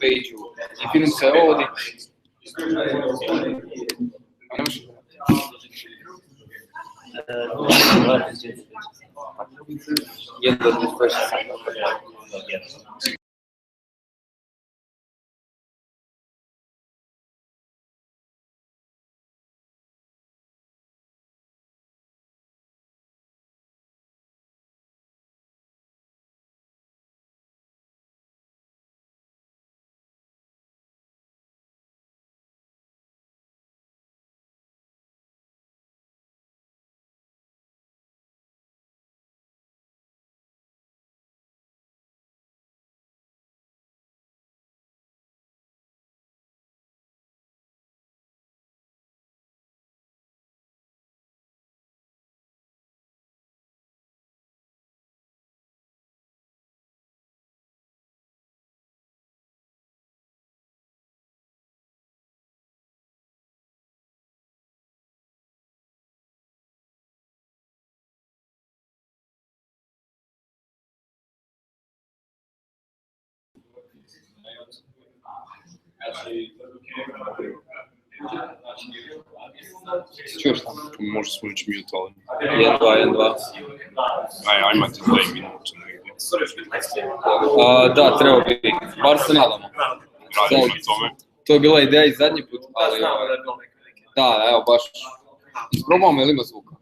page-u. Infinum se ovodi. Čuješ tamo? Možda smo već mute, ali... 1-2. Ajmate 2 minute negdje. Da, treba bi. Bar se nadamo. Radimo na tome. To je bila ideja i zadnji put, ali... Da, evo baš... Isprobamo ili ima zvuka?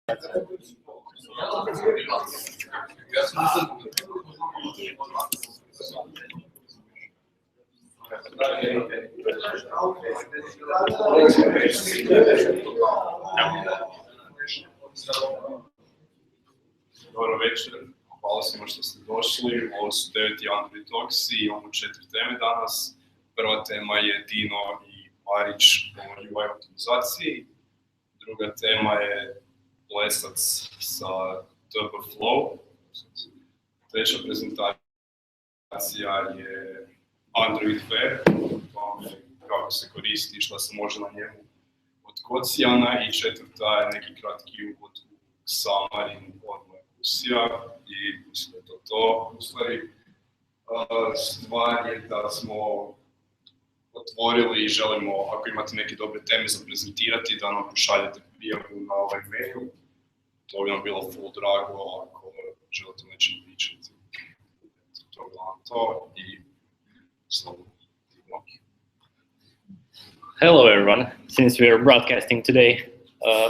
Dobro večer, hvala svima što ste došli. Ovo su 9. Android Talks i imamo 4 teme danas. Prva tema je Dino i Marić o UI optimizaciji. Druga tema je Plesac sa DBFlow. Treća prezentacija je Android Fair, kako se koristi i šta se može na njemu od Kocijana. I četvrta je neki kratki uvod u Xamarin od Markusija i mislim da je to. U stvari, stvar je da smo otvorili i želimo, ako imate neke dobre teme za prezentirati, da nam pošaljete prijavu na ovaj mail. To bi nam bilo full drago ako želite nečem pričati. To je to i slobodno. Hello everyone. Since we are broadcasting today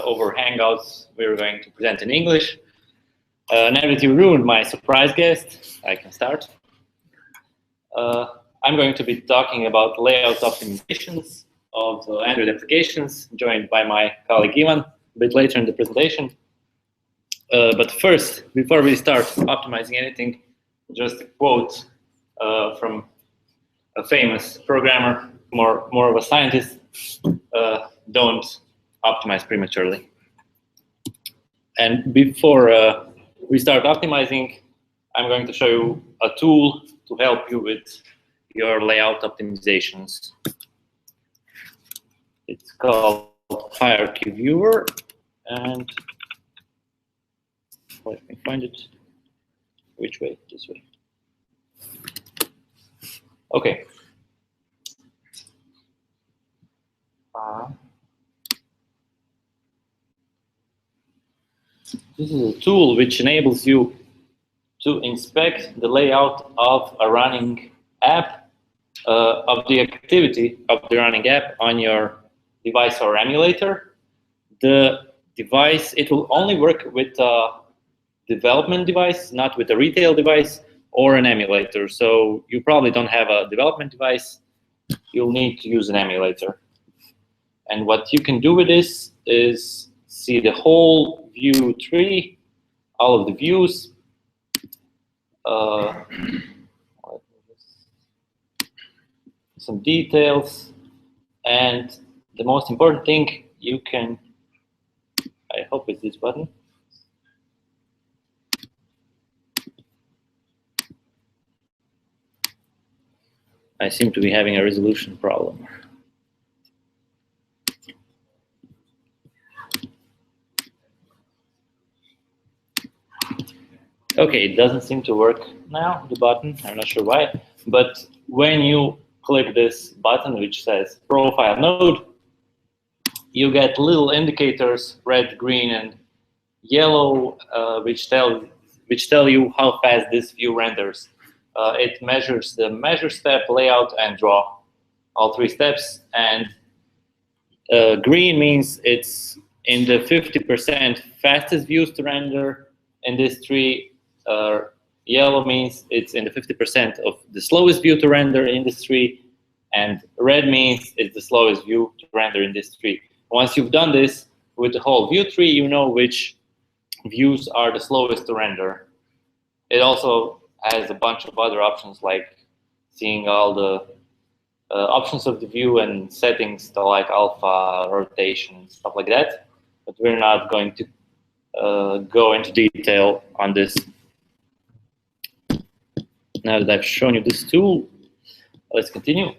over Hangouts, we're going to present in English. Now that you ruined my surprise guest, I can start. I'm going to be talking about layout optimizations of Android applications, joined by my colleague Ivan a bit later in the presentation. But first, before we start optimizing anything, just a quote from a famous programmer, more of a scientist. Don't optimize prematurely. And before we start optimizing, I'm going to show you a tool to help you with your layout optimizations. It's called Hierarchy Viewer, and let me find it. Which way? This way. Okay. This is a tool which enables you to inspect the layout of a running app, of the activity of the running app on your device or emulator. The device, it will only work with a development device, not with a retail device or an emulator. So you probably don't have a development device. You'll need to use an emulator. And what you can do with this is see the whole view tree, all of the views. Some details, and the most important thing you can, I hope it's this button. I seem to be having a resolution problem. Okay, it doesn't seem to work now, the button. I'm not sure why. But when you click this button, which says Profile Node, you get little indicators, red, green, and yellow, which tell you how fast this view renders. It measures the measure step, layout, and draw, all 3 steps. And green means it's in the 50% fastest views to render in this tree. Yellow means it's in the 50% of the slowest view to render in this tree, and red means it's the slowest view to render in this tree. Once you've done this with the whole view tree, you know which views are the slowest to render. It also has a bunch of other options, like seeing all the options of the view and settings to like alpha, rotation, stuff like that. But we're not going to go into detail on this. Now that I've shown you this tool, let's continue.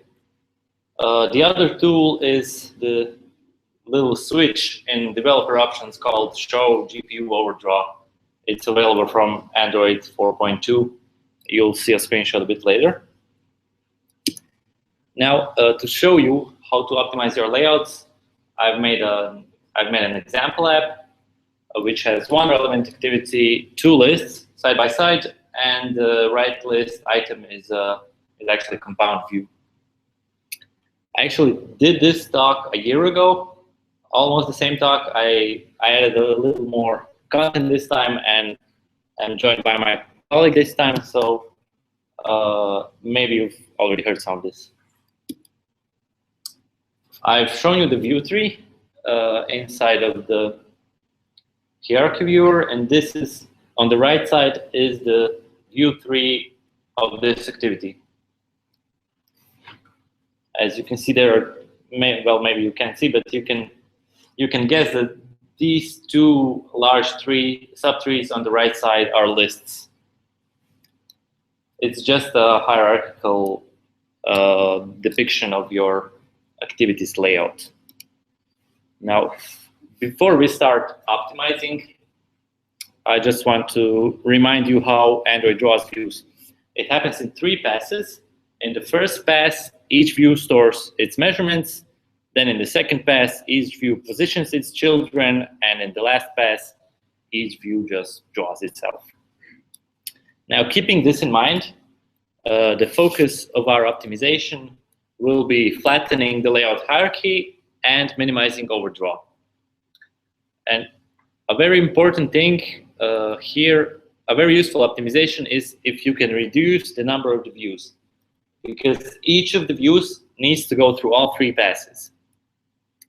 The other tool is the little switch in developer options called Show GPU Overdraw. It's available from Android 4.2. You'll see a screenshot a bit later. Now, to show you how to optimize your layouts, I've made an example app which has one relevant activity, 2 lists side by side, and the right list item is actually a compound view. I actually did this talk a year ago almost the same talk. I added a little more content this time, and I'm joined by my colleague this time, so maybe you've already heard some of this. I've shown you the view tree inside of the hierarchy viewer, and this is, on the right side, is the view tree of this activity. As you can see there, well, maybe you can't see, but you can guess that these two large subtrees on the right side are lists. It's just a hierarchical depiction of your activities layout. Now, before we start optimizing, I just want to remind you how Android draws views. It happens in 3 passes. In the first pass, each view stores its measurements. Then in the second pass, each view positions its children. And in the last pass, each view just draws itself. Now, keeping this in mind, the focus of our optimization will be flattening the layout hierarchy and minimizing overdraw. And a very important thing here, a very useful optimization is if you can reduce the number of the views, because each of the views needs to go through all 3 passes.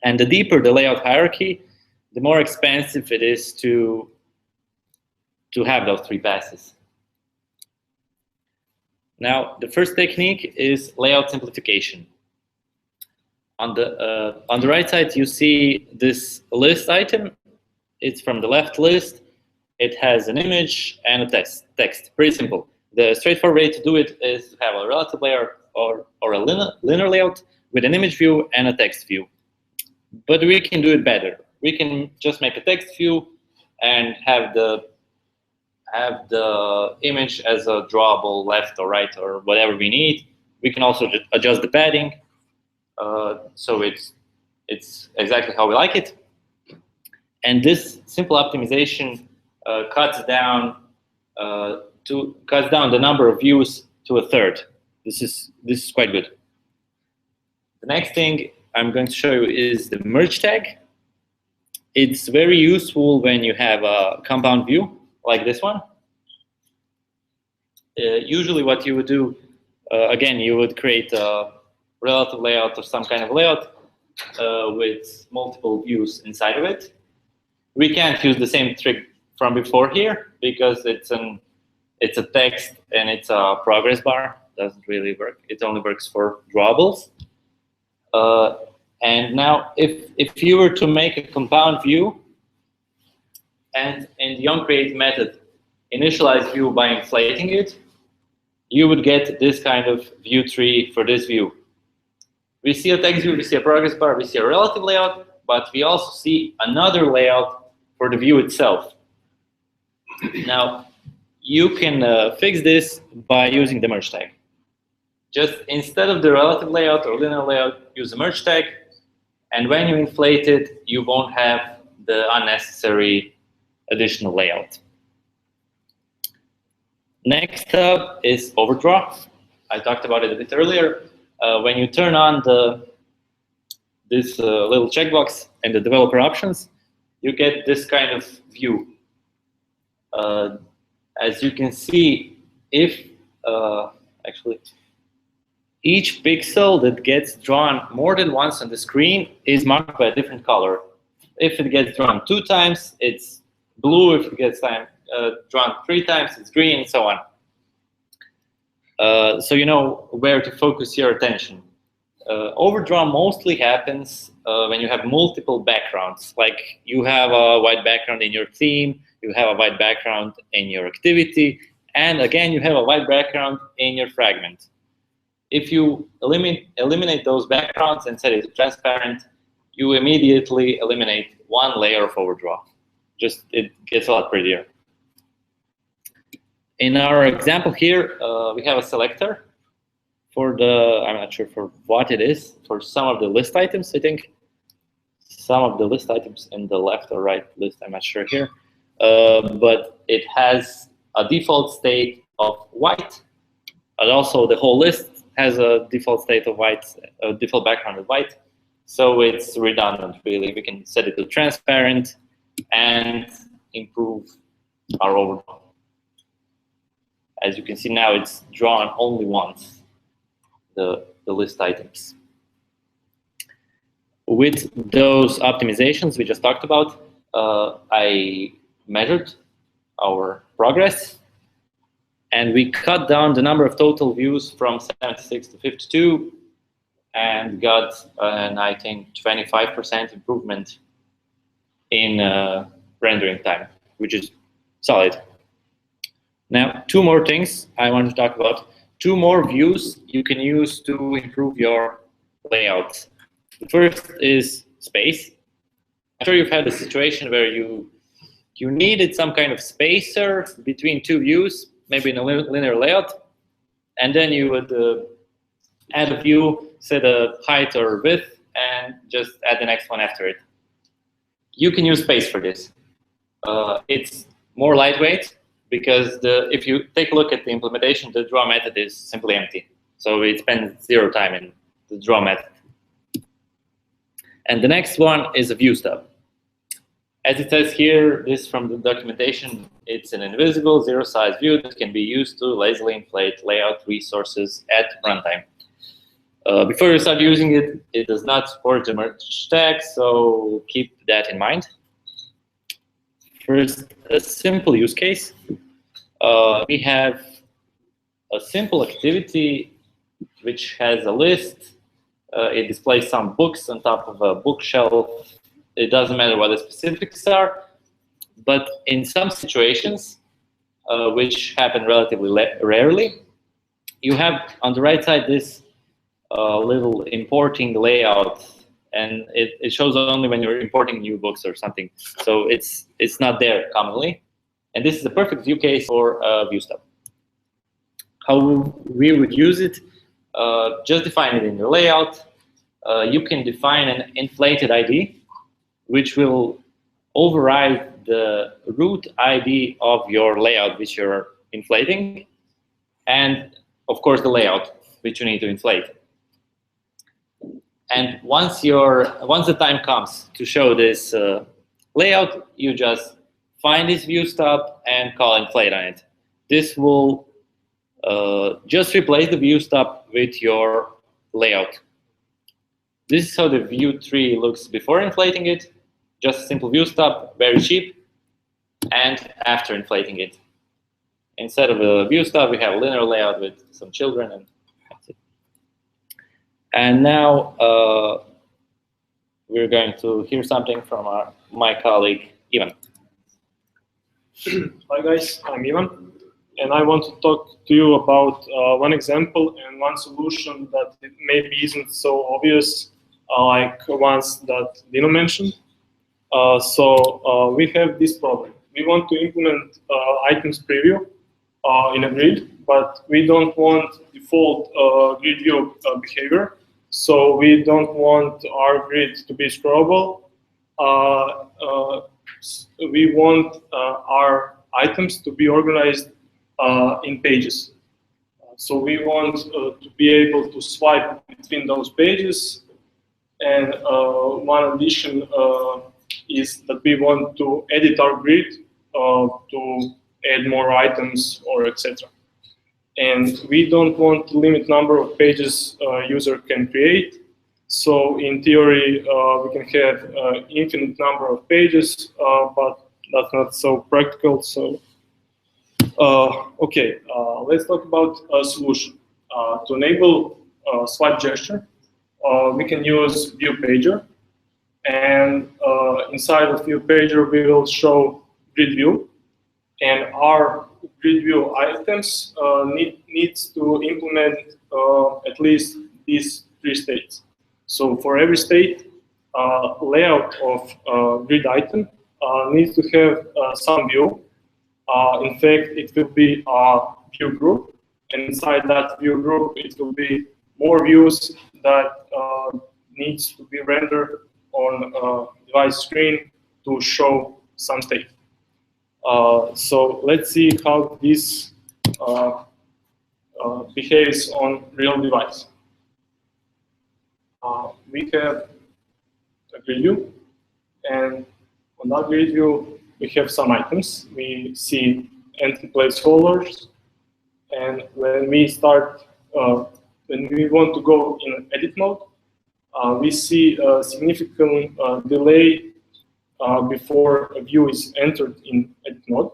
And the deeper the layout hierarchy, the more expensive it is to have those 3 passes. Now, the first technique is layout simplification. On the right side, you see this list item. It's from the left list. It has an image and a text. Pretty simple. The straightforward way to do it is to have a relative layout or a linear layout with an image view and a text view. But we can do it better. We can just make a text view and have the image as a drawable left or right or whatever we need. We can also adjust the padding, so it's exactly how we like it. And this simple optimization cuts down the number of views to 1/3. This is quite good. The next thing I'm going to show you is the merge tag. It's very useful when you have a compound view like this one. Usually what you would do, again, you would create a relative layout or some kind of layout with multiple views inside of it. We can't use the same trick from before here because it's a text and it's a progress bar. Doesn't really work. It only works for drawables. And now, if you were to make a compound view and in the onCreate method initialize view by inflating it, you would get this kind of view tree for this view. We see a text view, we see a progress bar, we see a relative layout, but we also see another layout for the view itself. Now, you can fix this by using the merge tag. Just instead of the relative layout or linear layout, use the merge tag. And when you inflate it, you won't have the unnecessary additional layout. Next up is overdraw. I talked about it a bit earlier. When you turn on this little checkbox in the developer options, you get this kind of view. As you can see, if actually each pixel that gets drawn more than once on the screen is marked by a different color. If it gets drawn 2 times, it's blue. If it gets drawn 3 times, it's green, and so on. So you know where to focus your attention. Overdraw mostly happens when you have multiple backgrounds. Like you have a white background in your theme, you have a white background in your activity, and again, you have a white background in your fragment. If you eliminate those backgrounds and set it to transparent, you immediately eliminate 1 layer of overdraw. Just it gets a lot prettier. In our example here, we have a selector for the, I'm not sure for what it is, for some of the list items, I think. Some of the list items in the left or right list, I'm not sure here. But it has a default state of white, and also the whole list has a default state of white, a default background of white. So it's redundant, really. We can set it to transparent and improve our overdraw. As you can see now, it's drawn only once, the list items. With those optimizations we just talked about, I measured our progress, and we cut down the number of total views from 76 to 52, and got an, I think, 25% improvement in rendering time, which is solid. Now, two more things I want to talk about. Two more views you can use to improve your layout. The first is space. I'm sure you've had a situation where you needed some kind of spacer between two views, maybe in a linear layout, and then you would add a view, set a height or width, and just add the next one after it. You can use space for this. It's more lightweight because if you take a look at the implementation, the draw method is simply empty. So it spends 0 time in the draw method. And the next one is a view stub. As it says here, this from the documentation, it's an invisible zero-size view that can be used to lazily inflate layout resources at runtime. Before you start using it, it does not support the merge tag, so keep that in mind. First, a simple use case. We have a simple activity which has a list. It displays some books on top of a bookshelf. It doesn't matter what the specifics are, but in some situations, which happen relatively rarely, you have on the right side this little importing layout, and it shows only when you're importing new books or something. So it's not there commonly, and this is a perfect view case for view stub. How we would use it? Just define it in your layout. You can define an inflated ID, which will override the root ID of your layout which you're inflating, and of course the layout which you need to inflate. And once the time comes to show this layout, you just find this view stub and call inflate on it. This will just replace the view stub with your layout. This is how the view tree looks before inflating it. Just a simple view stub, very cheap, and after inflating it. Instead of a view stub, we have a linear layout with some children, and that's it. And now we're going to hear something from my colleague, Ivan. Hi guys, I'm Ivan, and I want to talk to you about one example and one solution that maybe isn't so obvious like ones that Dino mentioned. So we have this problem. We want to implement items preview in a grid, but we don't want default grid view behavior. So we don't want our grid to be scrollable. We want our items to be organized in pages. So we want to be able to swipe between those pages. And one addition is that we want to edit our grid to add more items or etc. And we don't want to limit number of pages user can create. So in theory, we can have infinite number of pages, but that's not so practical. So okay, let's talk about a solution. To enable swipe gesture, we can use view pager, and inside of view pager we will show grid view, and our grid view items needs to implement at least these 3 states. So for every state, layout of grid item needs to have some view. In fact, it will be a view group, and inside that view group it will be more views that needs to be rendered on device screen to show some state. So let's see how this behaves on real device. We have grid view, and on that grid view we have some items. We see empty placeholders, and when we start, when we want to go in edit mode, we see a significant delay before a view is entered in edit mode.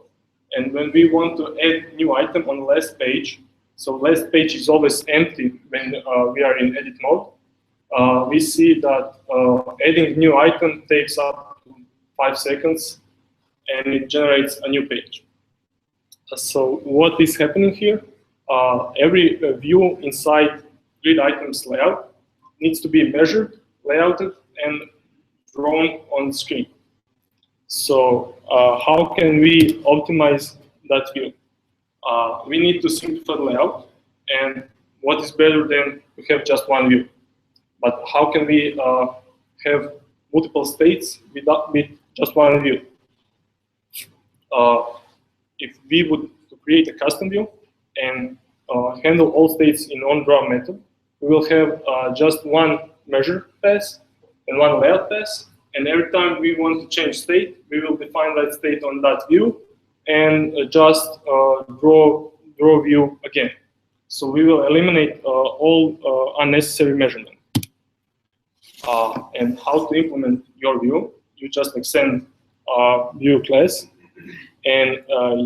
And when we want to add new item on last page, so last page is always empty when we are in edit mode, we see that adding new item takes up to 5 seconds and it generates a new page. So what is happening here? Every view inside grid items layout needs to be measured, layouted, and drawn on the screen. So how can we optimize that view? We need to simplify the layout, and what is better than to have just one view? But how can we have multiple states with just one view? If we would create a custom view and handle all states in onDraw method, we will have just one measure pass and one layout pass, and every time we want to change state, we will define that state on that view and just draw view again. So we will eliminate all unnecessary measurement. And how to implement your view? You just extend view class, and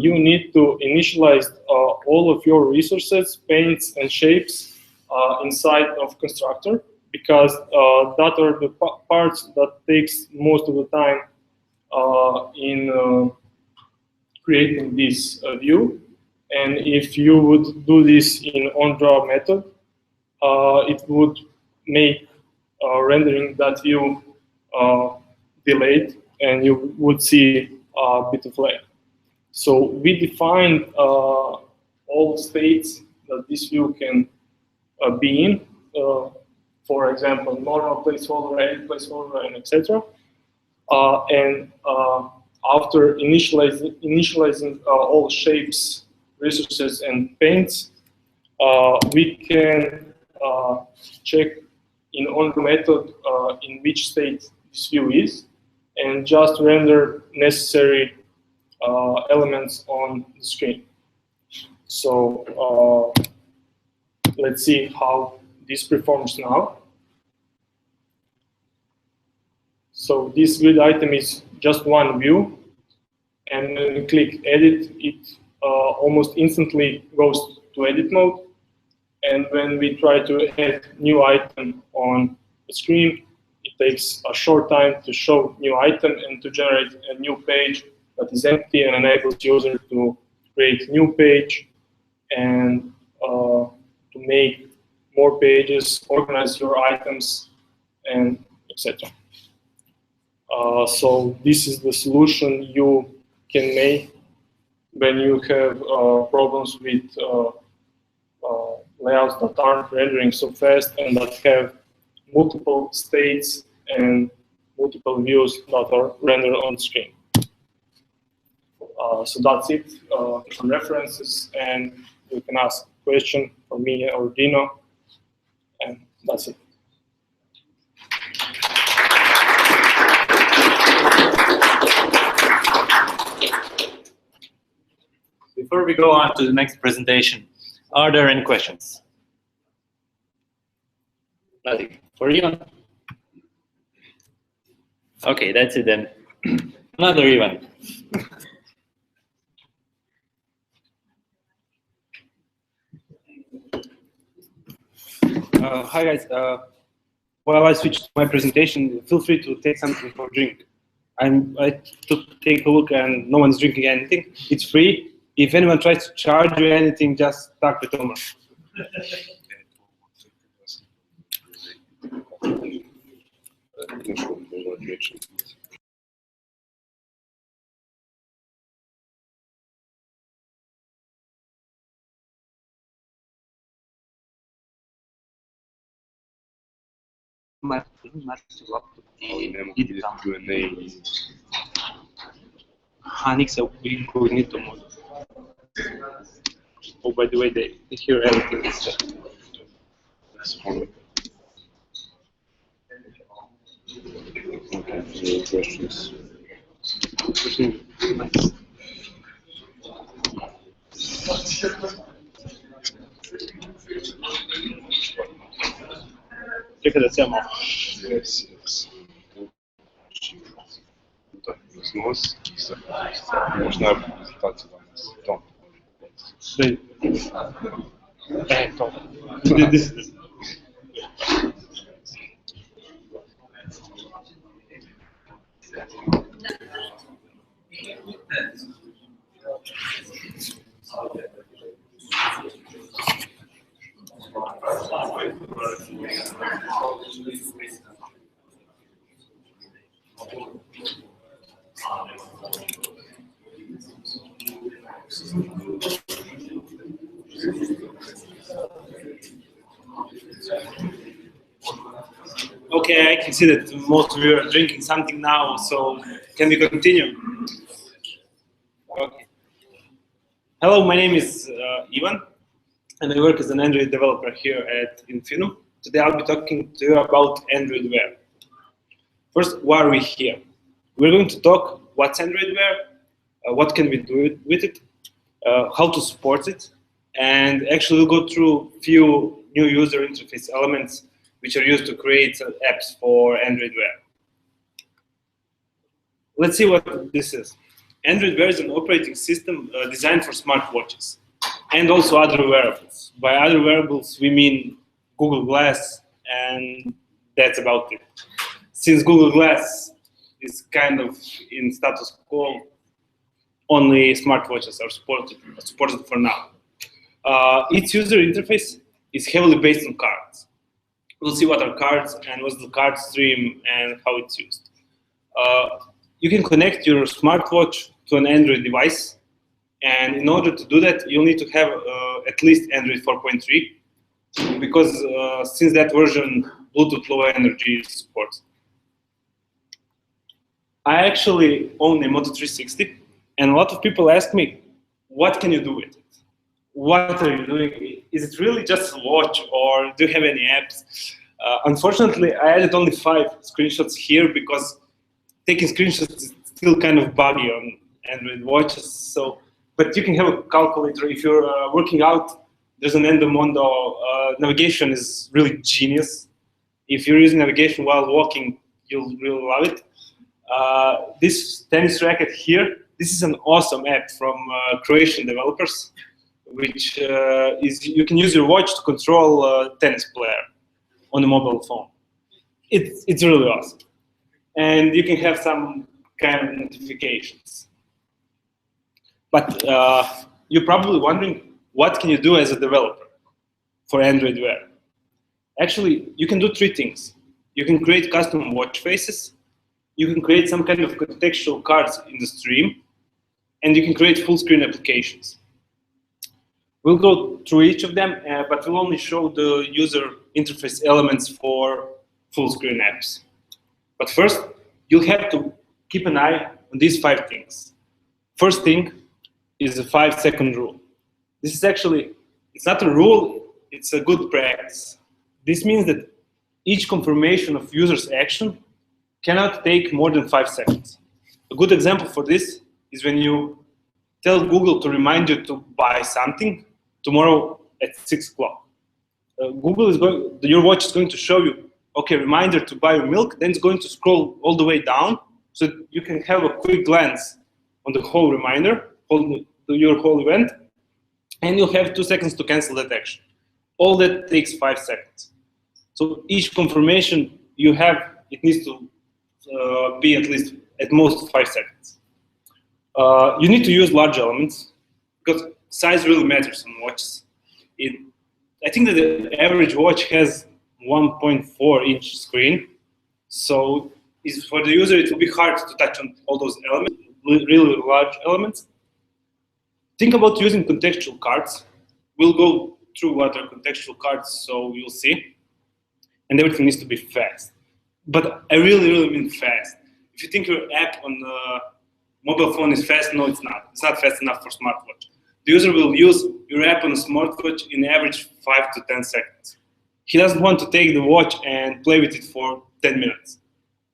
you need to initialize all of your resources, paints, and shapes inside of constructor, because that are the parts that takes most of the time in creating this view. And if you would do this in onDraw method, it would make rendering that view delayed, and you would see a bit of lag. So we defined all states that this view can be in. For example, normal placeholder, edit placeholder, and etc. And after initializing all shapes, resources, and paints, we can check in onDraw method in which state this view is, and just render necessary elements on the screen. So let's see how this performs now. So this grid item is just one view, and when we click edit, it almost instantly goes to edit mode. And when we try to add new item on the screen, it takes a short time to show new item and to generate a new page that is empty and enables user to create new page and to make more pages, organize your items, and etc. So this is the solution you can make when you have problems with layouts that aren't rendering so fast and that have multiple states and multiple views that are rendered on screen. So that's it, some references, and you can ask a question for me or Dino, and that's it. Before we go on to the next presentation, are there any questions? Nothing. For Ivan? Okay, that's it then. Another Ivan. Hi guys. While I switch to my presentation, feel free to take something for drink. I took take a look and no one's drinking anything. It's free. If anyone tries to charge you anything, just talk to Thomas. Annex of incognito mode. Oh, by the way, they hear everything. questions. Čekaj da se malo. Yes. Iznос, možná prezentaci tam. To. Okay, I can see that most of you are drinking something now, so can we continue? Okay. Hello, my name is Ivan, and I work as an Android developer here at Infinum. Today I'll be talking to you about Android Wear. First, why are we here? We're going to talk what's Android Wear, what can we do with it, how to support it, and actually we'll go through a few new user interface elements which are used to create apps for Android Wear. Let's see what this is. Android Wear is an operating system designed for smartwatches and also other wearables. By other wearables, we mean Google Glass, and that's about it. Since Google Glass is kind of in status quo, only smartwatches are supported for now. Its user interface is heavily based on cards. We'll see what are cards and what's the card stream and how it's used. You can connect your smartwatch to an Android device, and in order to do that, you'll need to have at least Android 4.3, because since that version, Bluetooth Low Energy is supported. I actually own a Moto 360, and a lot of people ask me, what can you do with it? What are you doing? Is it really just a watch, or do you have any apps? Unfortunately, I added only 5 screenshots here because taking screenshots is still kind of buggy on Android watches. So, but you can have a calculator. If you're working out, there's an Endomondo. Navigation is really genius. If you're using navigation while walking, you'll really love it. This tennis racket here, this is an awesome app from Croatian developers, which is you can use your watch to control a tennis player on a mobile phone. It's really awesome. And you can have some kind of notifications. But you're probably wondering, what can you do as a developer for Android Wear? Actually, you can do 3 things. You can create custom watch faces, you can create some kind of contextual cards in the stream, and you can create full screen applications. We'll go through each of them, but we'll only show the user interface elements for full screen apps. But first, you'll have to keep an eye on these 5 things. First thing is the 5-second rule. This is actually, it's not a rule, it's a good practice. This means that each confirmation of user's action cannot take more than 5 seconds. A good example for this is when you tell Google to remind you to buy something tomorrow at 6 o'clock. Your watch is going to show you, okay, reminder to buy your milk, then it's going to scroll all the way down so you can have a quick glance on the whole reminder, your whole event, and you'll have 2 seconds to cancel that action. All that takes 5 seconds. So each confirmation you have, it needs to be at most 5 seconds. You need to use large elements because size really matters on watches. I think that the average watch has 1.4-inch screen, so for the user it will be hard to touch on all those elements, really large elements. Think about using contextual cards. We'll go through what are contextual cards, so you'll see. And everything needs to be fast. But I really mean fast. If you think your app on the mobile phone is fast, no, it's not. It's not fast enough for smartwatch. The user will use your app on a smartwatch in average 5 to 10 seconds. He doesn't want to take the watch and play with it for 10 minutes.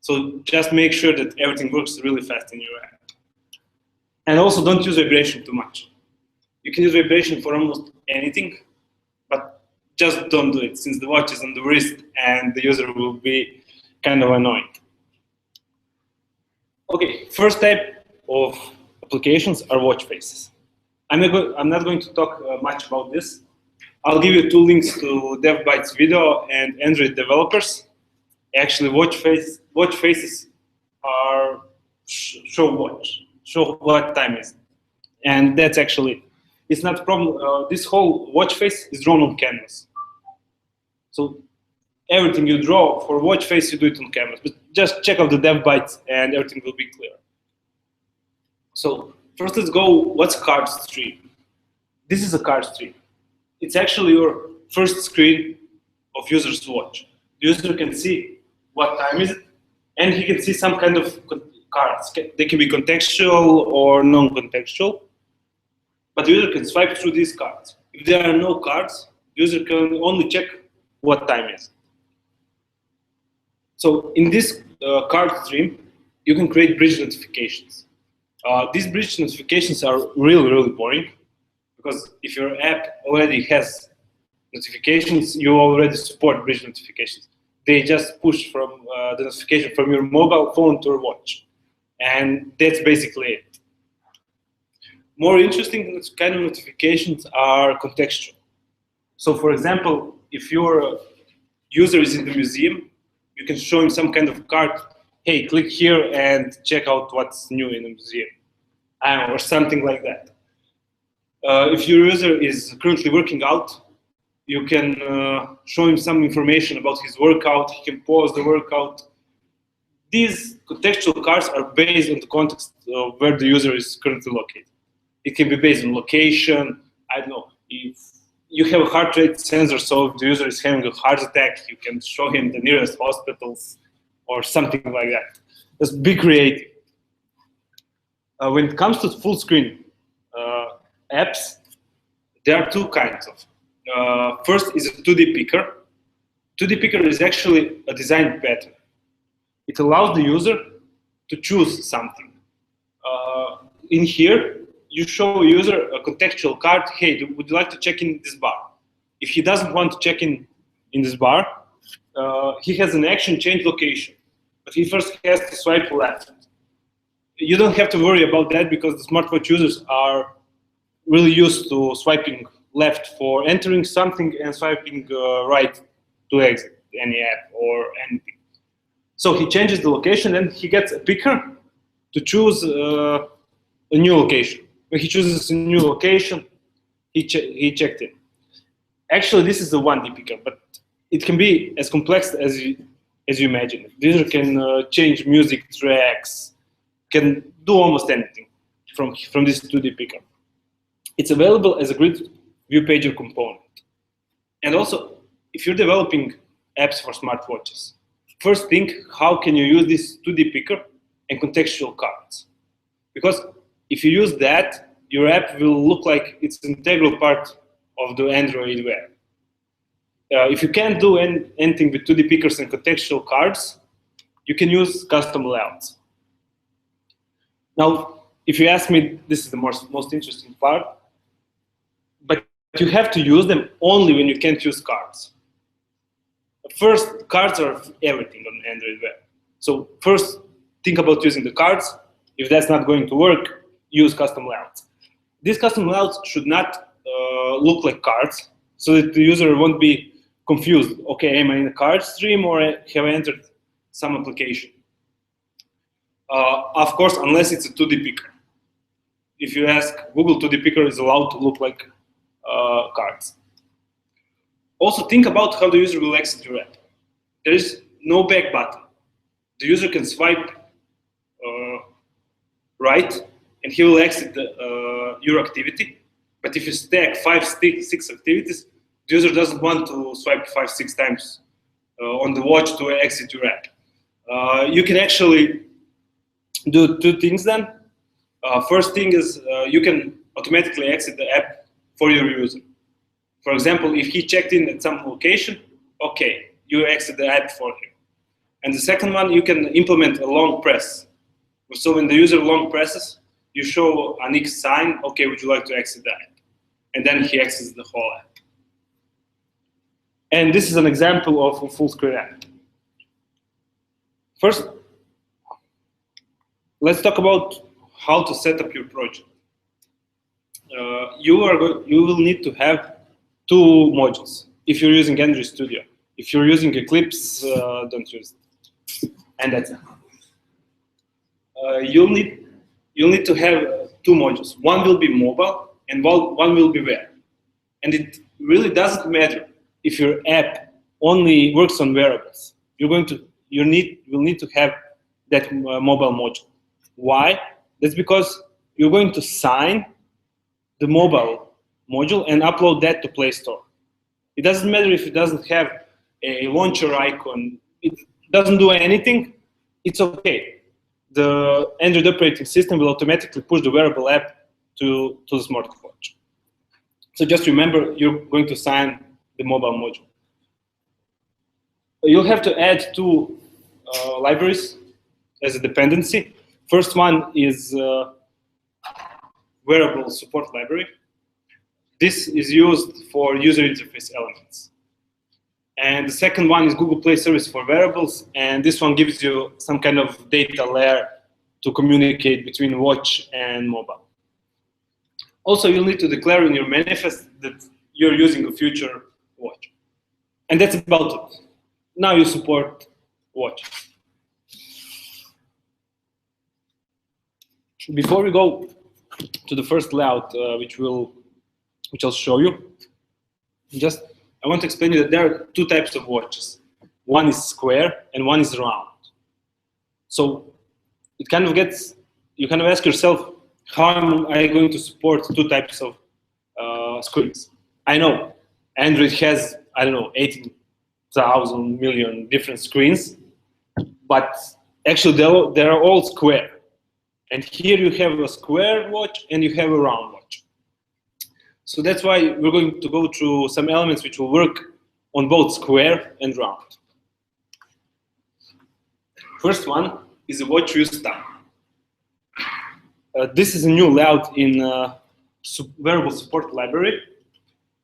So just make sure that everything works really fast in your app. And also don't use vibration too much. You can use vibration for almost anything, but just don't do it since the watch is on the wrist and the user will be kind of annoyed. Okay, first type of applications are watch faces. I'm not going to talk much about this. I'll give you 2 links to DevBytes video and Android developers. Actually, watch faces are show what time is, and that's actually, it's not a problem. This whole watch face is drawn on canvas. So everything you draw for watch face, you do it on canvas. But just check out the DevBytes and everything will be clear. So first let's go, what's card stream? This is a card stream. It's actually your first screen of user's watch. The user can see what time is it, and he can see some kind of cards. They can be contextual or non-contextual, but the user can swipe through these cards. If there are no cards, the user can only check what time is. So in this card stream, you can create bridge notifications. These bridge notifications are really, really boring, because if your app already has notifications, you already support bridge notifications. They just push from the notification from your mobile phone to your watch. And that's basically it. More interesting kind of notifications are contextual. So for example, if your user is in the museum, you can show him some kind of card. Hey, click here and check out what's new in the museum, or something like that. If your user is currently working out, you can show him some information about his workout. He can pause the workout. These contextual cards are based on the context of where the user is currently located. It can be based on location. I don't know, if you have a heart rate sensor, so if the user is having a heart attack, you can show him the nearest hospitals or something like that. Just be creative. When it comes to full screen apps, there are 2 kinds of. First is a 2D picker. 2D picker is actually a design pattern. It allows the user to choose something. In here, you show a user a contextual card. Hey, would you like to check in this bar? If he doesn't want to check in this bar, he has an action change location, but he first has to swipe left. You don't have to worry about that because the smartwatch users are really used to swiping left for entering something and swiping right to exit any app or anything. So he changes the location and he gets a picker to choose a new location. When he chooses a new location, he checked in. Actually, this is a 1D picker, but it can be as complex as you imagine. The user can change music tracks, can do almost anything from this 2D picker. It's available as a grid view pager component. And also, if you're developing apps for smartwatches, first think, how can you use this 2D picker and contextual cards? Because if you use that, your app will look like it's an integral part of the Android web. If you can't do anything with 2D pickers and contextual cards, you can use custom layouts. Now, if you ask me, this is the most interesting part, but you have to use them only when you can't use cards. First, cards are everything on Android web. So first, think about using the cards. If that's not going to work, use custom layouts. These custom layouts should not look like cards, so that the user won't be confused. Okay, am I in a card stream or have I entered some application? Of course, unless it's a 2D picker. If you ask Google, 2D picker is allowed to look like cards. Also, think about how the user will exit your app. There is no back button. The user can swipe right, and he will exit your activity. But if you stack 5, 6 activities, the user doesn't want to swipe 5, 6 times on the watch to exit your app. You can actually do 2 things then. First thing is you can automatically exit the app for your user. For example, if he checked in at some location, okay, you exit the app for him. And the second one, you can implement a long press. So when the user long presses, you show an X sign, okay, would you like to exit that? And then he exits the whole app. And this is an example of a full screen app. First, let's talk about how to set up your project. You will need to have two modules if you're using Android Studio. If you're using Eclipse, don't use it. And that's it. You'll need to have two modules. One will be mobile and one will be web. And it really doesn't matter if your app only works on wearables. You will need to have that mobile module. Why? That's because you're going to sign the mobile module and upload that to Play Store. It doesn't matter if it doesn't have a launcher icon. It doesn't do anything. It's okay. The Android operating system will automatically push the wearable app to the smartwatch. So just remember, you're going to sign the mobile module. You'll have to add two libraries as a dependency. First one is wearable support library. This is used for user interface elements. And the second one is Google Play Service for wearables, and this one gives you some kind of data layer to communicate between watch and mobile. Also, you'll need to declare in your manifest that you're using a future watch. And that's about it. Now you support watches. Before we go to the first layout, which I'll show you, I want to explain you that there are two types of watches. One is square and one is round. So it kind of gets, you kind of ask yourself, how am I going to support two types of screens? I know Android has, I don't know, 18,000 million different screens, but actually they're all square. And here you have a square watch and you have a round watch. So that's why we're going to go through some elements which will work on both square and round. First one is a watch use tab. This is a new layout in wearable support library.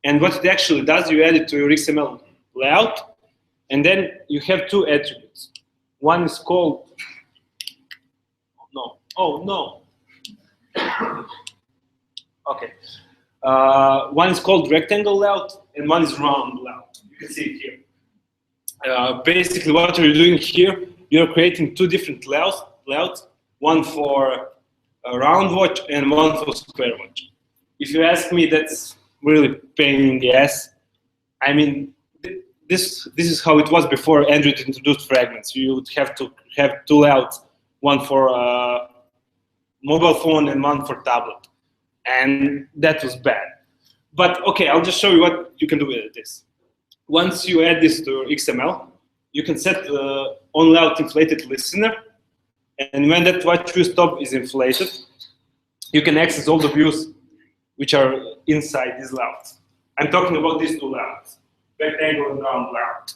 And what it actually does, you add it to your XML layout, and then you have two attributes. One is called, okay. One is called rectangle layout, and one is round layout. You can see it here. Basically, what you're doing here, you're creating two different layouts, one for a round watch and one for square watch. If you ask me, that's really pain in the ass. I mean, this is how it was before Android introduced fragments. You would have to have two layouts, one for mobile phone and one for tablet. And that was bad. But okay, I'll just show you what you can do with this. Once you add this to XML, you can set the on layout inflated listener. And when that watch view stop is inflated, you can access all the views which are inside these layouts. I'm talking about these two layouts, rectangle and round layout.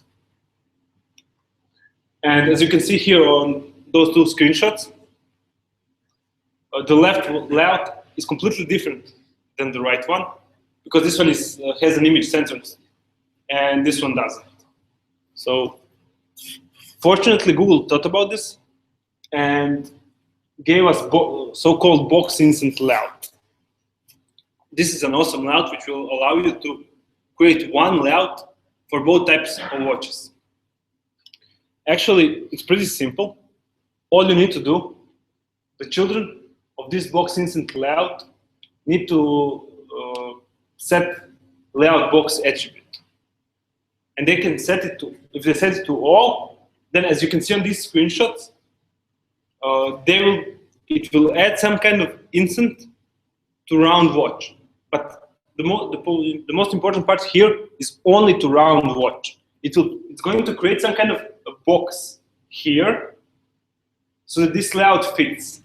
And as you can see here on those two screenshots, the left layout is completely different than the right one, because this one has an image sensor, and this one doesn't. So fortunately, Google thought about this and gave us so-called box instant layout. This is an awesome layout which will allow you to create one layout for both types of watches. Actually, it's pretty simple. All you need to do, the children of this box instant layout need to set layout box attribute. And they can set it to, if they set it to all, then as you can see on these screenshots, it will add some kind of instant to round watch. But the most important part here is only to round watch. It's going to create some kind of a box here so that this layout fits.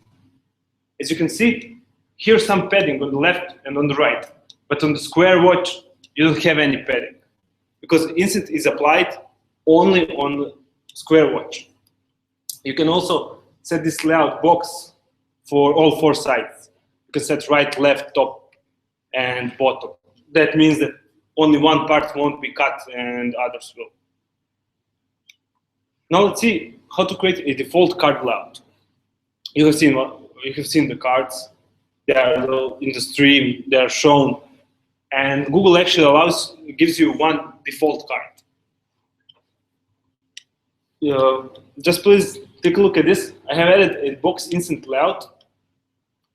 As you can see, here's some padding on the left and on the right. But on the square watch, you don't have any padding, because instant is applied only on the square watch. You can also set this layout box for all 4 sides. You can set right, left, top, and bottom. That means that only one part won't be cut and others will. Now let's see how to create a default card layout. You have seen the cards. They are in the stream. They are shown, and Google actually gives you one default card. Just please take a look at this. I have added a box instant layout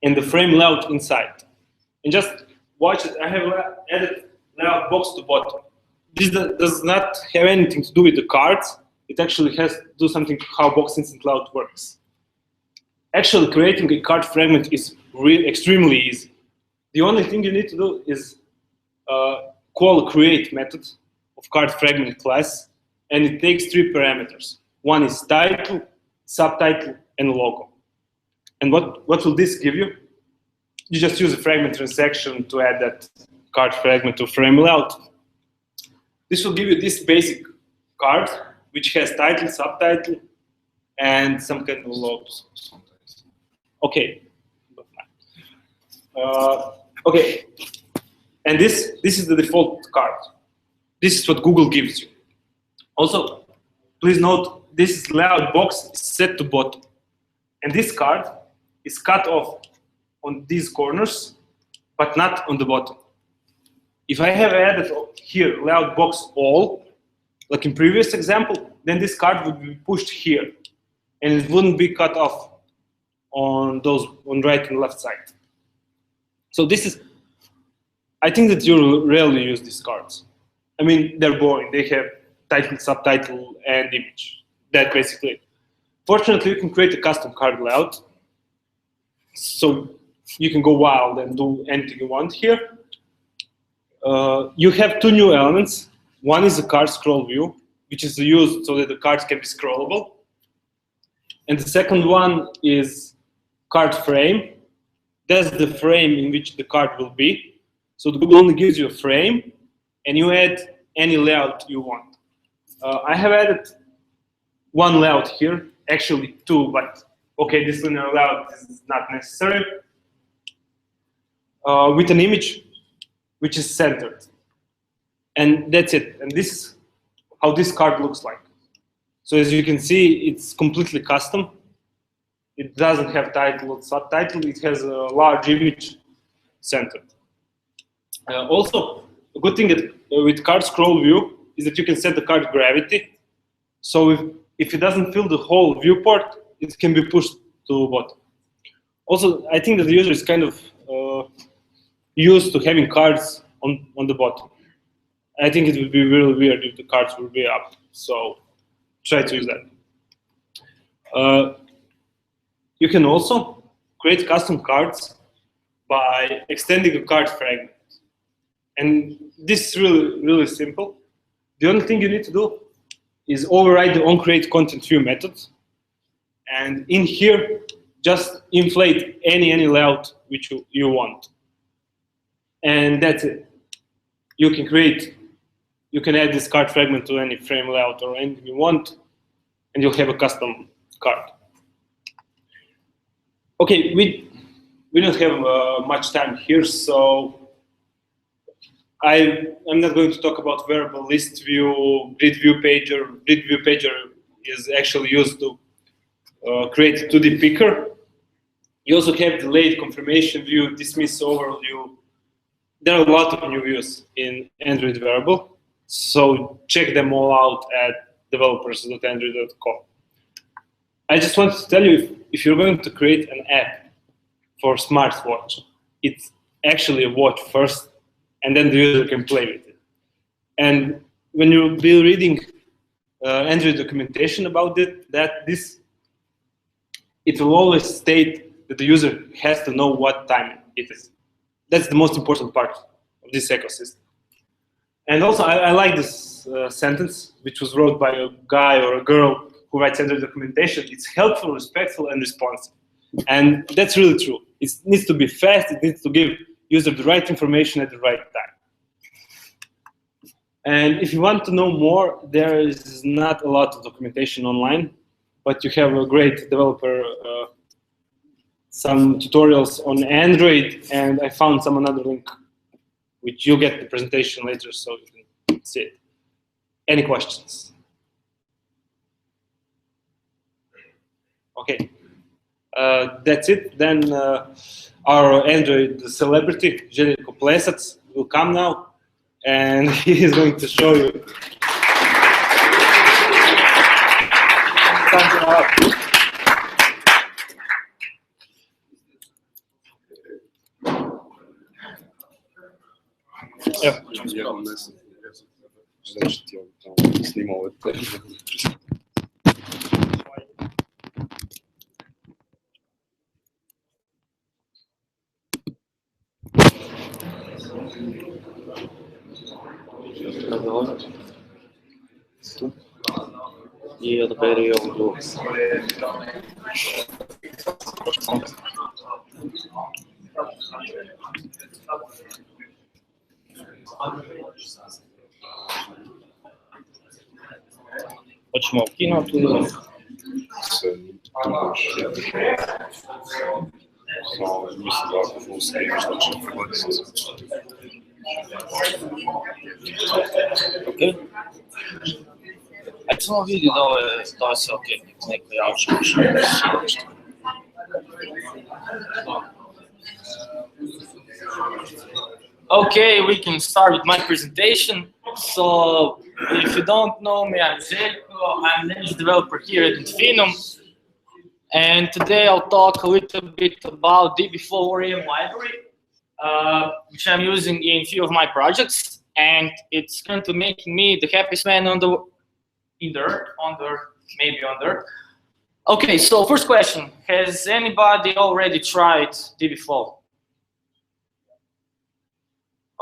and the frame layout inside. And just watch it. I have added layout box to bottom. This does not have anything to do with the cards. It actually has to do something how box instant layout works. Actually, creating a card fragment is extremely easy. The only thing you need to do is call a create method of card fragment class, and it takes 3 parameters. One is title, subtitle, and logo. And what will this give you? You just use a fragment transaction to add that card fragment to frame layout. This will give you this basic card, which has title, subtitle, and some kind of logos. Okay. Okay. And this is the default card. This is what Google gives you. Also, please note this layout box is set to bottom, and this card is cut off on these corners, but not on the bottom. If I have added here layout box all, like in previous example, then this card would be pushed here, and it wouldn't be cut off on right and left side. So this is, I think that you rarely use these cards. I mean, they're boring. They have title, subtitle, and image. That's basically it. Fortunately, you can create a custom card layout, so you can go wild and do anything you want here. You have 2 new elements. One is the card scroll view, which is used so that the cards can be scrollable. And the second one is card frame. That's the frame in which the card will be. So Google only gives you a frame, and you add any layout you want. I have added 1 layout here, actually 2, but okay, this linear layout is not necessary. With an image which is centered. And that's it. And this is how this card looks like. So as you can see, it's completely custom. It doesn't have title or subtitle. It has a large image centered. Also, a good thing with card scroll view is that you can set the card gravity. So if it doesn't fill the whole viewport, it can be pushed to bottom. Also, I think that the user is kind of used to having cards on the bottom. I think it would be really weird if the cards would be up. So try to use that. You can also create custom cards by extending a card fragment. And this is really simple. The only thing you need to do is override the onCreateContentView method. And in here, just inflate any layout which you want. And that's it. You can add this card fragment to any frame layout or anything you want, and you'll have a custom card. Okay, we don't have much time here, so I'm not going to talk about variable list view, grid view pager. Grid view pager is actually used to create a 2D picker. You also have delayed confirmation view, dismiss overview. There are a lot of new views in Android Variable, so check them all out at developers.android.com. I just wanted to tell you, if you're going to create an app for smartwatch, it's actually a watch first, and then the user can play with it. And when you'll be reading Android documentation about it, it will always state that the user has to know what time it is. That's the most important part of this ecosystem. And also, I like this sentence, which was wrote by a guy or a girl who writes Android documentation. It's helpful, respectful, and responsive. And that's really true. It needs to be fast. It needs to give user the right information at the right time. And if you want to know more, there is not a lot of documentation online. but you have a great developer, some tutorials on Android, and I found some another link, which you'll get the presentation later, so you can see it. Any questions? Okay, that's it. Then our Android celebrity, Zeljko Plesac, will come now, and he is going to show you. I odaberi ovu drugu. Hoćemo ukinuti ili? Mislim da ako full screen što će prevoditi. Ok. Ajde samo vidi da je sve ok, neko javša. Okay, we can start with my presentation. So, if you don't know me, I'm Zeljko. I'm an Android developer here at Infinum. And today I'll talk a little bit about DBFlow ORM library, which I'm using in a few of my projects. And it's going to make me the happiest man on the maybe on Earth. Okay, so first question, has anybody already tried DBFlow?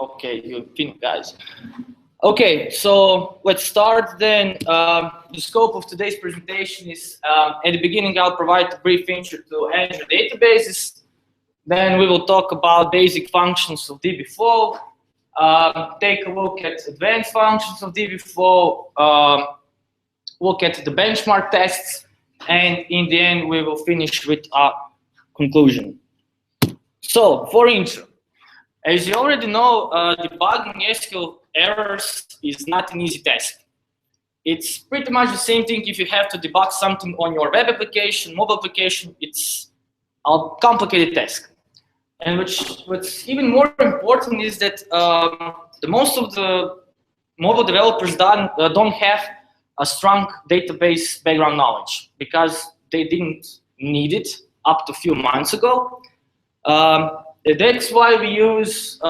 Okay, you guys. Okay, so let's start then. The scope of today's presentation is, at the beginning I'll provide a brief intro to Android databases. Then we will talk about basic functions of DBFlow, take a look at advanced functions of DBFlow, look at the benchmark tests, and in the end we will finish with a conclusion. So, for intro, as you already know, debugging SQL errors is not an easy task. It's pretty much the same thing if you have to debug something on your web application, mobile application. It's a complicated task. And what's even more important is that most of the mobile developers don't have a strong database background knowledge because they didn't need it up to a few months ago. That's why we use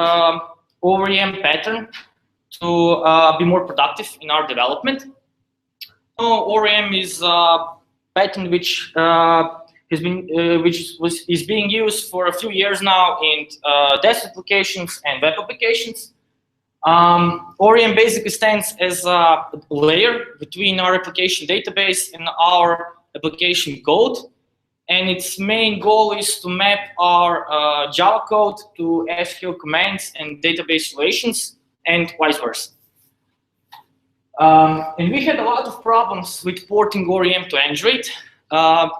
ORM pattern to be more productive in our development. ORM is a pattern which is being used for a few years now in desktop applications and web applications. ORM basically stands as a layer between our application database and our application code. And its main goal is to map our Java code to SQL commands and database relations, and vice versa. And we had a lot of problems with porting ORM to Android.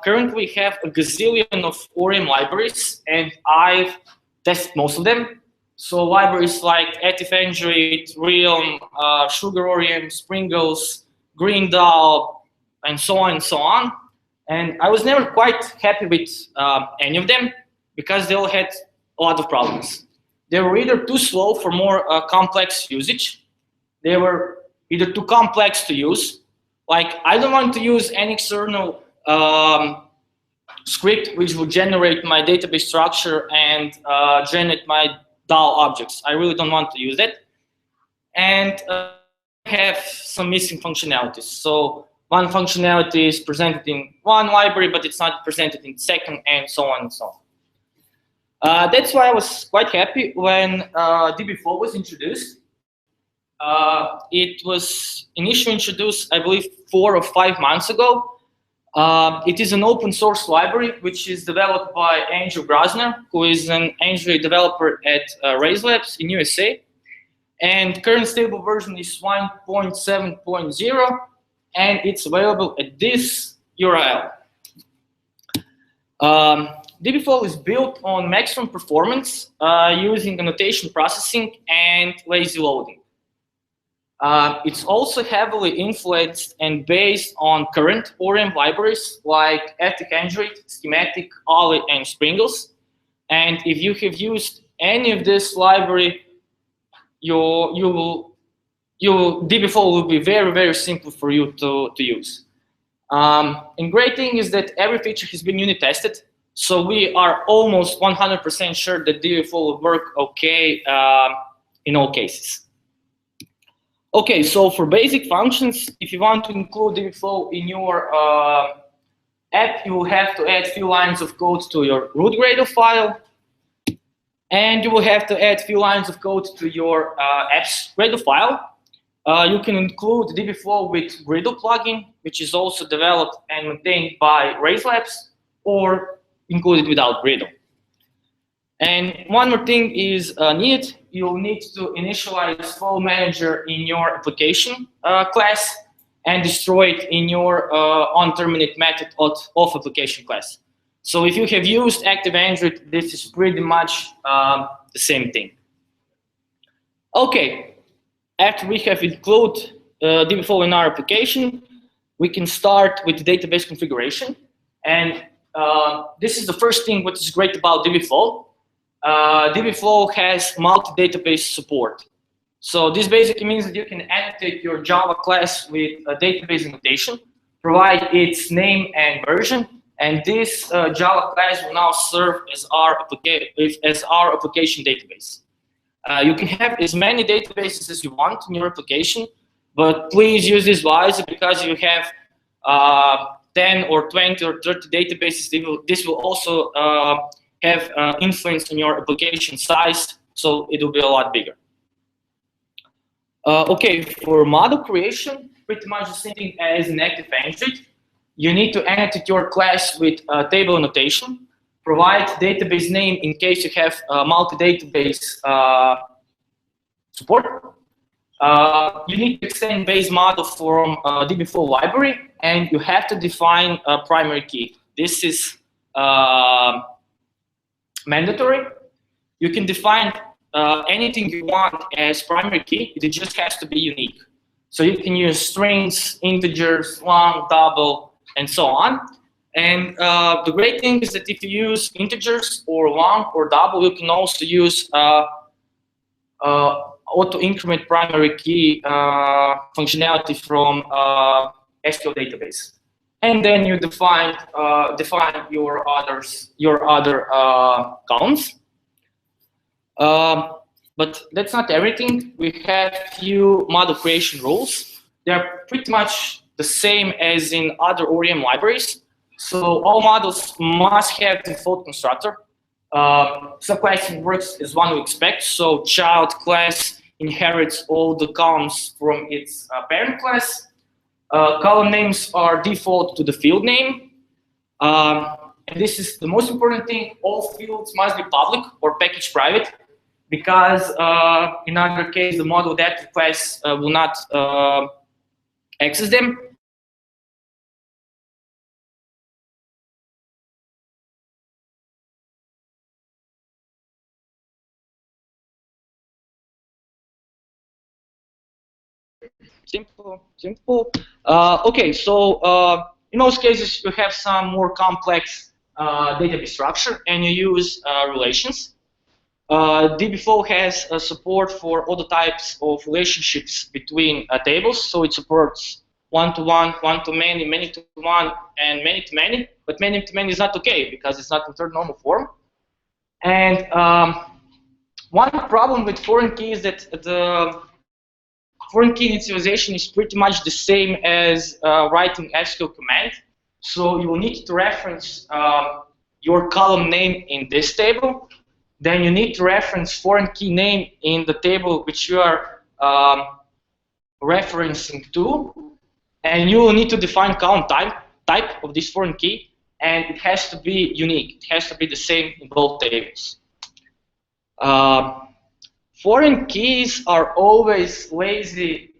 Currently, we have a gazillion of ORM libraries, and I've tested most of them. So libraries like Active Android, Realm, Sugar ORM, Springles, GreenDAO, and so on and so on. And I was never quite happy with any of them because they all had a lot of problems. They were either too slow for more complex usage. They were either too complex to use. Like, I don't want to use any external script which will generate my database structure and generate my DAO objects. I really don't want to use that. And have some missing functionalities. So one functionality is presented in one library, but it's not presented in second, and so on and so on. That's why I was quite happy when DBFlow was introduced. It was initially introduced, I believe, 4 or 5 months ago. It is an open source library which is developed by Andrew Grosner, who is an Android developer at Raise Labs in USA. And current stable version is 1.7.0, and it's available at this URL. DBFlow is built on maximum performance using annotation processing and lazy loading. It's also heavily influenced and based on current ORM libraries like Ethic Android, Schematic, Ollie, and Springles. And if you have used any of this library, DBFlow will be very, very simple for you to use. And great thing is that every feature has been unit tested, so we are almost 100% sure that DBFlow will work okay in all cases. Okay, so for basic functions, if you want to include DBFlow in your app, you will have to add few lines of code to your root Gradle file, and you will have to add few lines of code to your apps Gradle file. You can include DBFlow with Gradle plugin, which is also developed and maintained by Raise Labs, or include it without Gradle. And one more thing is needed. You'll need to initialize Flow Manager in your application class and destroy it in your onTerminate method of application class. So if you have used Active Android, this is pretty much the same thing. Okay, after we have included DBFlow in our application, we can start with the database configuration. And this is the first thing what is great about DBFlow. DBFlow has multi-database support. So this basically means that you can annotate your Java class with a database annotation, provide its name and version, and this Java class will now serve as our application database. You can have as many databases as you want in your application, but please use this wisely, because you have 10 or 20 or 30 databases. This will also have influence on your application size, so it will be a lot bigger. Okay, for model creation, pretty much the same thing as in Active Android. You need to annotate your class with table annotation, provide database name in case you have multi-database support. You need to extend base model from DBFlow library, and you have to define a primary key. This is mandatory. You can define anything you want as primary key. It just has to be unique. So you can use strings, integers, long, double, and so on. And the great thing is that if you use integers or long or double, you can also use auto-increment primary key functionality from SQL database. And then you define your other columns. But that's not everything. We have few model creation rules. They're pretty much the same as in other ORM libraries. So all models must have default constructor. Subclassing works as one would expect. So child class inherits all the columns from its parent class. Column names are default to the field name. And this is the most important thing. All fields must be public or package private, because in other case, the model adaptive class will not access them. Simple. Okay, so in most cases, you have some more complex database structure, and you use relations. DBFlow has support for all the types of relationships between tables, so it supports one-to-one, one-to-many, many-to-one, and many-to-many. But many-to-many is not okay, because it's not in third normal form. And one problem with foreign key is that the foreign key initialization is pretty much the same as writing SQL command. So you will need to reference your column name in this table. Then you need to reference foreign key name in the table which you are referencing to. And you will need to define column type of this foreign key. And it has to be unique. It has to be the same in both tables. Foreign keys are always lazy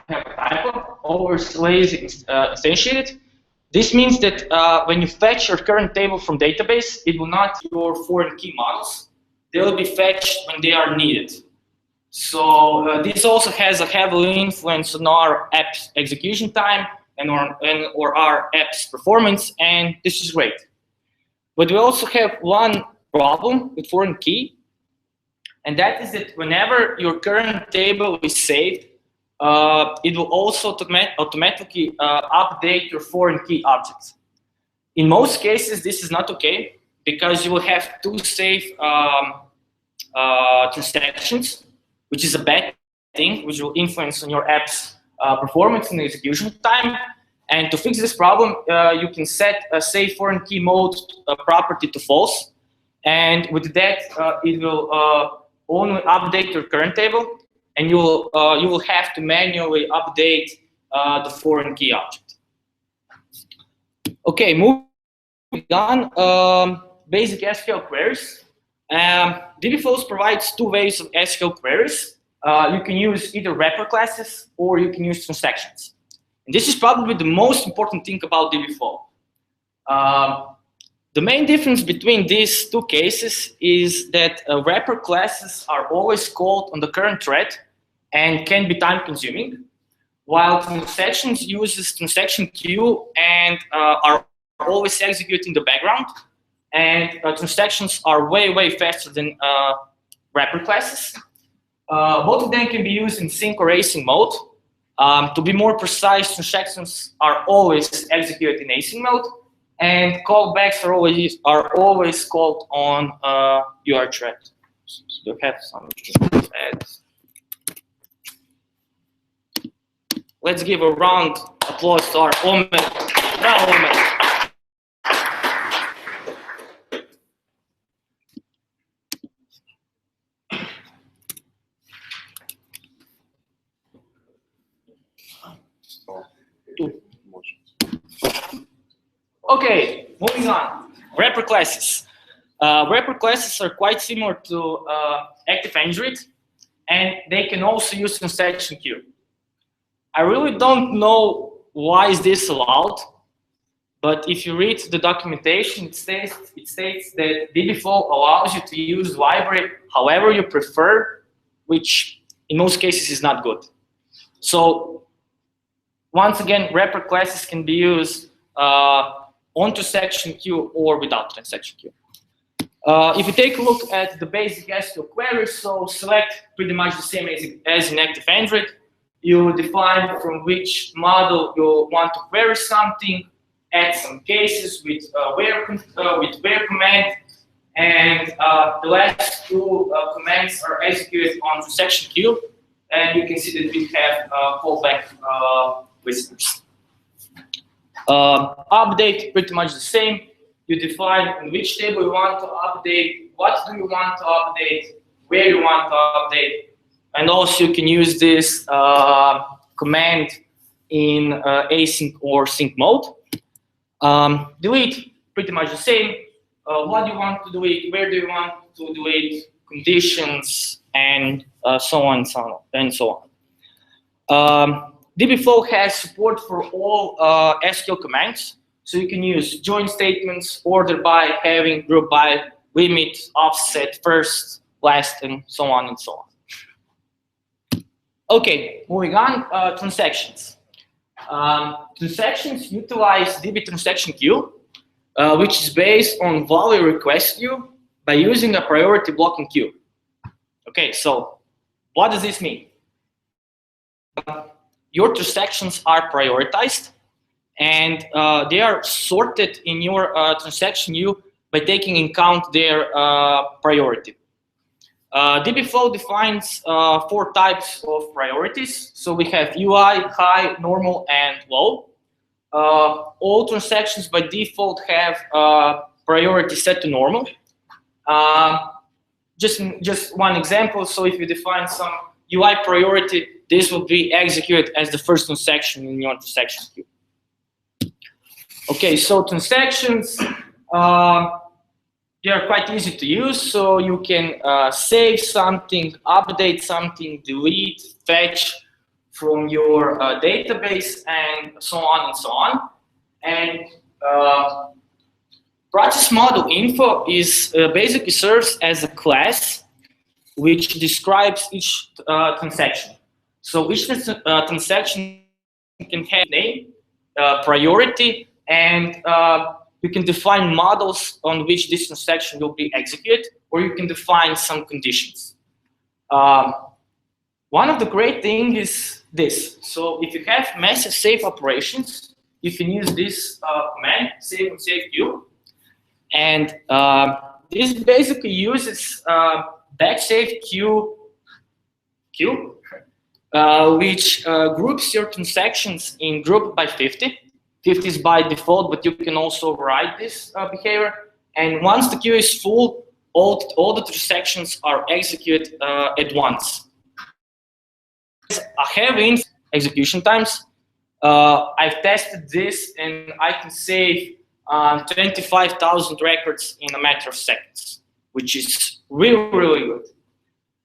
have a typo, always lazy instantiated. This means that when you fetch your current table from database, it will not use your foreign key models. They will be fetched when they are needed. So this also has a heavy influence on our app's execution time or our app's performance, and this is great. But we also have one problem with foreign key, and that is that whenever your current table is saved, it will also automatically update your foreign key objects. In most cases, this is not okay, because you will have to save transactions, which is a bad thing, which will influence on your app's performance and execution time. And to fix this problem, you can set a save foreign key mode property to false. And with that, it will only update your current table, and you will have to manually update the foreign key object. Okay, moving on. Basic SQL queries. DBFlow provides two ways of SQL queries. You can use either wrapper classes or you can use transactions. And this is probably the most important thing about DBFlow. The main difference between these two cases is that wrapper classes are always called on the current thread and can be time-consuming, while transactions uses transaction queue and are always executed in the background. And transactions are way faster than wrapper classes. Both of them can be used in sync or async mode. To be more precise, transactions are always executed in async mode, and callbacks are always called on your thread. So we have some ads. Let's give a round of applause to our Omen. Bravo, Omen. Okay, moving on. Wrapper classes. Wrapper classes are quite similar to Active Android, and they can also use transaction queue. I really don't know why is this allowed, but if you read the documentation, it states that DBFlow allows you to use library however you prefer, which in most cases is not good. So once again, wrapper classes can be used on transaction queue or without transaction queue. If you take a look at the basic SQL queries, so select pretty much the same as in Active Android. You define from which model you want to query something, add some cases with where command, and the last two commands are executed on transaction queue, and you can see that we have callback visitors. Update, pretty much the same. You define in which table you want to update, what do you want to update, where you want to update, and also you can use this command in async or sync mode. Delete, pretty much the same. What do you want to delete, where do you want to delete, conditions, and so on and so on. DBFlow has support for all SQL commands, so you can use join statements, order by, having, group by, limit, offset, first, last, and so on and so on. Okay, moving on, transactions. Transactions utilize DB transaction queue, which is based on value request queue by using a priority blocking queue. Okay, so what does this mean? Your transactions are prioritized, and they are sorted in your transaction queue by taking in account their priority. DBFlow defines 4 types of priorities. So we have UI, high, normal, and low. All transactions by default have priority set to normal. Just one example. So if you define some UI priority, this will be executed as the first transaction in your transaction queue. Okay, so transactions, they are quite easy to use. So you can save something, update something, delete, fetch, from your database, and so on and so on. And process model info is basically serves as a class which describes each transaction. So each transaction can have name, priority, and you can define models on which this transaction will be executed, or you can define some conditions. One of the great things is this. So if you have massive save operations, you can use this command, save and save queue. And this basically uses batch save queue, which groups your transactions in group by 50. 50 is by default, but you can also override this behavior. And once the queue is full, all the transactions are executed at once. I have execution times. I've tested this, and I can save 25,000 records in a matter of seconds, which is really, really good.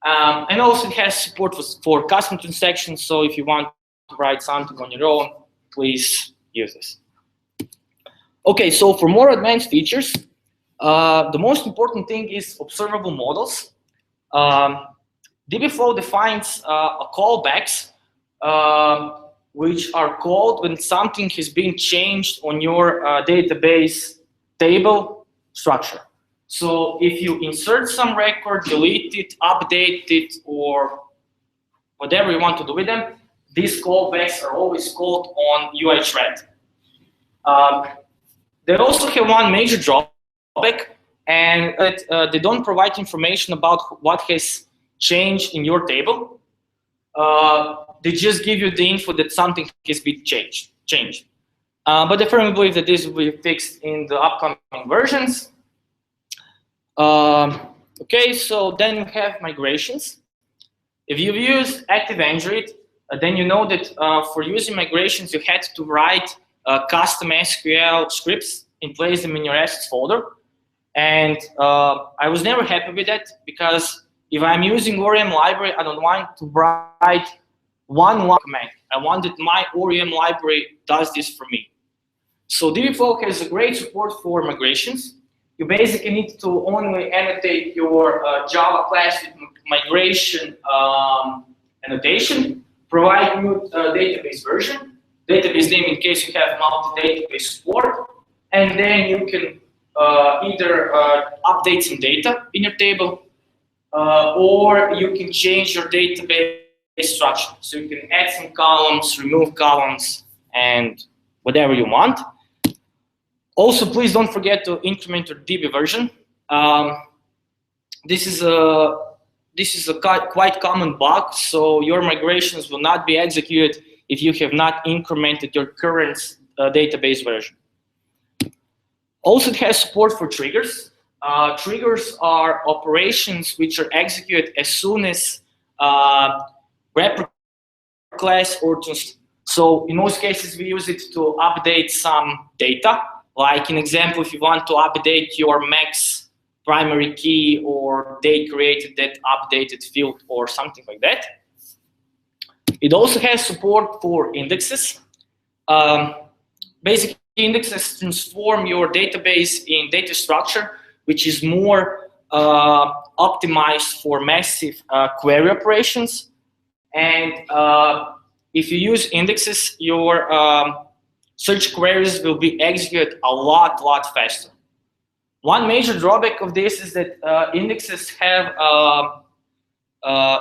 And also it has support for custom transactions, so if you want to write something on your own, please use this. Okay, so for more advanced features, the most important thing is observable models. DBFlow defines callbacks, which are called when something has been changed on your database table structure. So if you insert some record, delete it, update it, or whatever you want to do with them, these callbacks are always called on UI thread. They also have one major drawback, and that they don't provide information about what has changed in your table. They just give you the info that something has been changed. But I firmly believe that this will be fixed in the upcoming versions. Okay, so then we have migrations. If you use Active Android, then you know that for using migrations, you had to write custom SQL scripts and place them in your assets folder. And I was never happy with that, because if I'm using ORM library, I don't want to write one command. I want that my ORM library does this for me. So DBFlow has a great support for migrations. You basically need to only annotate your Java class with migration annotation, provide new database version, database name in case you have multi-database support, and then you can either update some data in your table, or you can change your database structure. So you can add some columns, remove columns, and whatever you want. Also, please don't forget to increment your DB version. This is a quite common bug, so your migrations will not be executed if you have not incremented your current database version. Also, it has support for triggers. Triggers are operations which are executed as soon as wrapper class or so in most cases we use it to update some data. Like in example, if you want to update your max primary key, or they created that updated field or something like that. It also has support for indexes. Basically, indexes transform your database in data structure, which is more optimized for massive query operations. And if you use indexes, your search queries will be executed a lot faster. One major drawback of this is that indexes have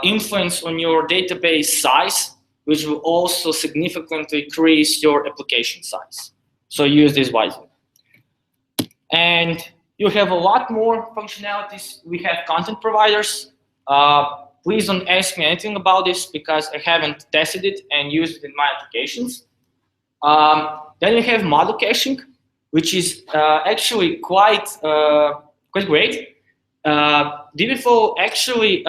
influence on your database size, which will also significantly increase your application size. So use this wisely. And you have a lot more functionalities. We have content providers. Please don't ask me anything about this, because I haven't tested it and used it in my applications. Then you have model caching, which is actually quite great. DBFlow actually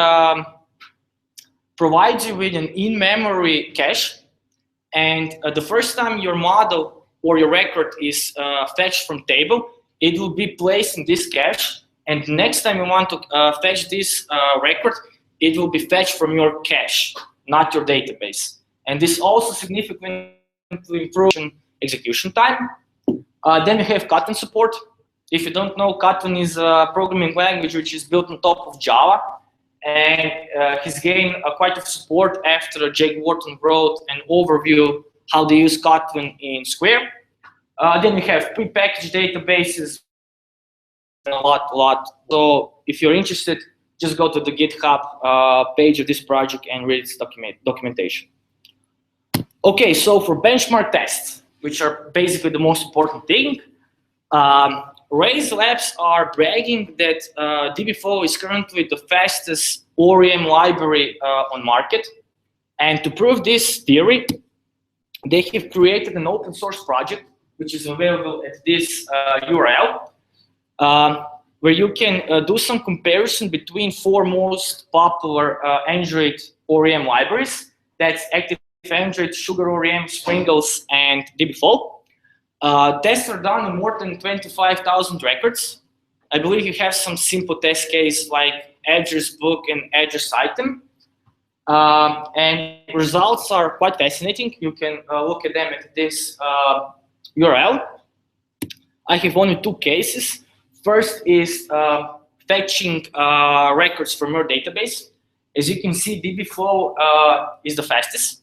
provides you with an in-memory cache, and the first time your model or your record is fetched from table, it will be placed in this cache, and next time you want to fetch this record, it will be fetched from your cache, not your database. and this also significantly improves execution time. Then we have Kotlin support. If you don't know, Kotlin is a programming language which is built on top of Java, and he's gained quite a support after Jake Wharton wrote an overview how they use Kotlin in Square. Then we have prepackaged databases, a lot. So if you're interested, just go to the GitHub page of this project and read its documentation. Okay, so for benchmark tests, which are basically the most important thing, Raise Labs are bragging that DBFlow is currently the fastest ORM library on market. And to prove this theory, they have created an open source project, which is available at this URL, where you can do some comparison between 4 most popular Android ORM libraries. That's Active Android, Sugar ORM, Sprinkles, and DBFlow. Tests are done on more than 25,000 records. I believe you have some simple test case like address book and address item. And results are quite fascinating. You can look at them at this URL. I have only 2 cases. First is fetching records from your database. As you can see, DBFlow is the fastest.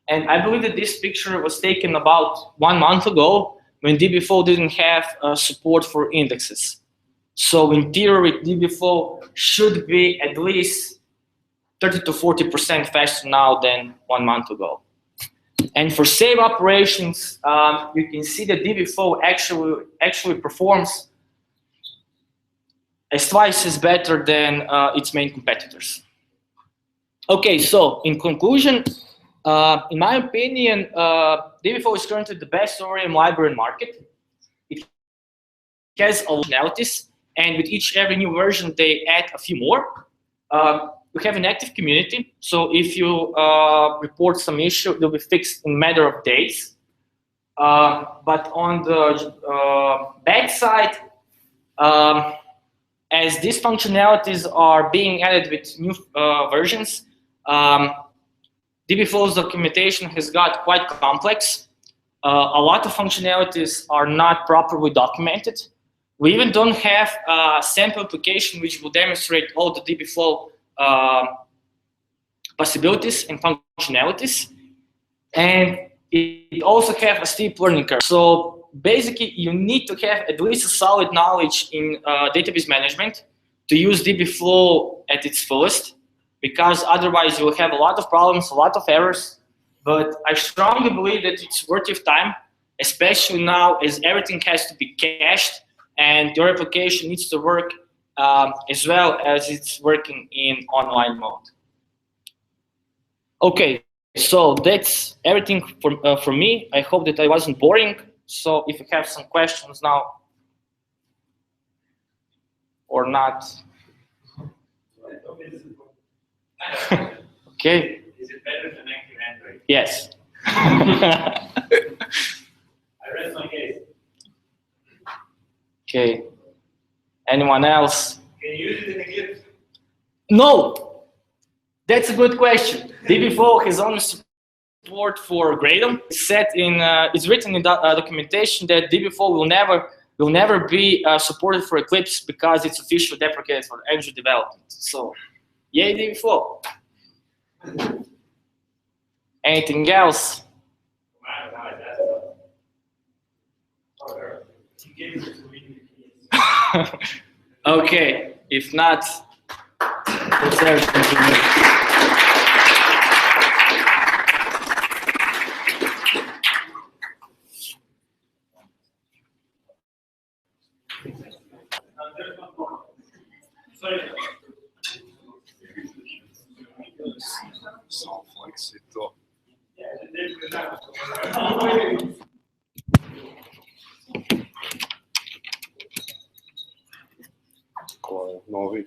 And I believe that this picture was taken about 1 month ago when DBFlow didn't have support for indexes. So in theory, DBFlow should be at least 30 to 40% faster now than 1 month ago. And for save operations, you can see that DBFlow actually performs as twice as better than its main competitors. Okay, so in conclusion, in my opinion, DBFlow is currently the best ORM library in market. It has a lot of functionalities, and with every new version, they add a few more. We have an active community, so if you report some issue, it will be fixed in a matter of days. But on the bad side, as these functionalities are being added with new versions, DBFlow's documentation has got quite complex. A lot of functionalities are not properly documented. We even don't have a sample application which will demonstrate all the DBFlow possibilities and functionalities. And it also has a steep learning curve. So basically, you need to have at least a solid knowledge in database management to use DBFlow at its fullest, because otherwise you will have a lot of problems, a lot of errors. But I strongly believe that it's worth your time, especially now as everything has to be cached and your application needs to work as well as it's working in online mode. Okay, so that's everything from me. I hope that I wasn't boring. So if you have some questions now or not. Okay. Is it better than Active Android? Yes. I rest my case. Okay. Anyone else? Can you use it in Eclipse? No. That's a good question. DBFlow has only support for Gradle. It's written in documentation that DBFlow will never be supported for Eclipse because it's officially deprecated for Android development. So, yay DBFlow. Anything else? Okay, if not, that's everything for me. Samo flex i to. Ko je novi.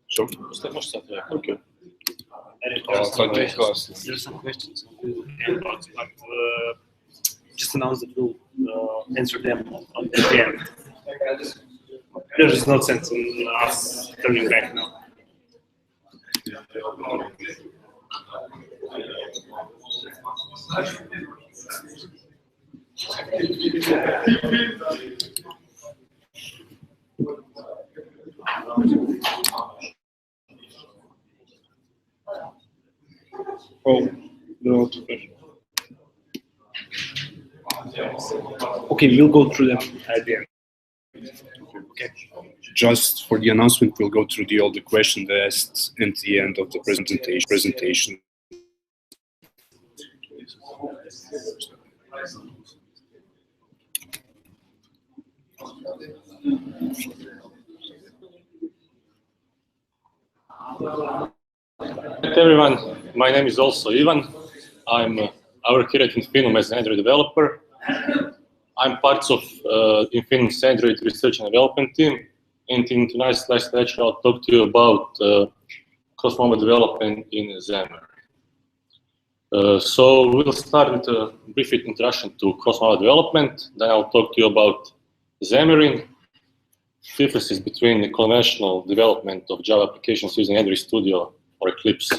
Sure. Okay. There's some questions about, but just announce that we'll answer them at the end. There's no sense in us turning back now. Oh, no. Okay, we'll go through them at the end. Okay. Just for the announcement, we'll go through all the questions asked at the end of the presentation. Hi everyone, my name is also Ivan. I'm I work here at Infinum as an Android developer. I'm part of Infinum's Android research and development team. And in tonight's lecture, I'll talk to you about cross-mobile development in Xamarin. So we'll start with a brief introduction to cross-mobile development. Then I'll talk to you about Xamarin, differences between the conventional development of Java applications using Android Studio or Eclipse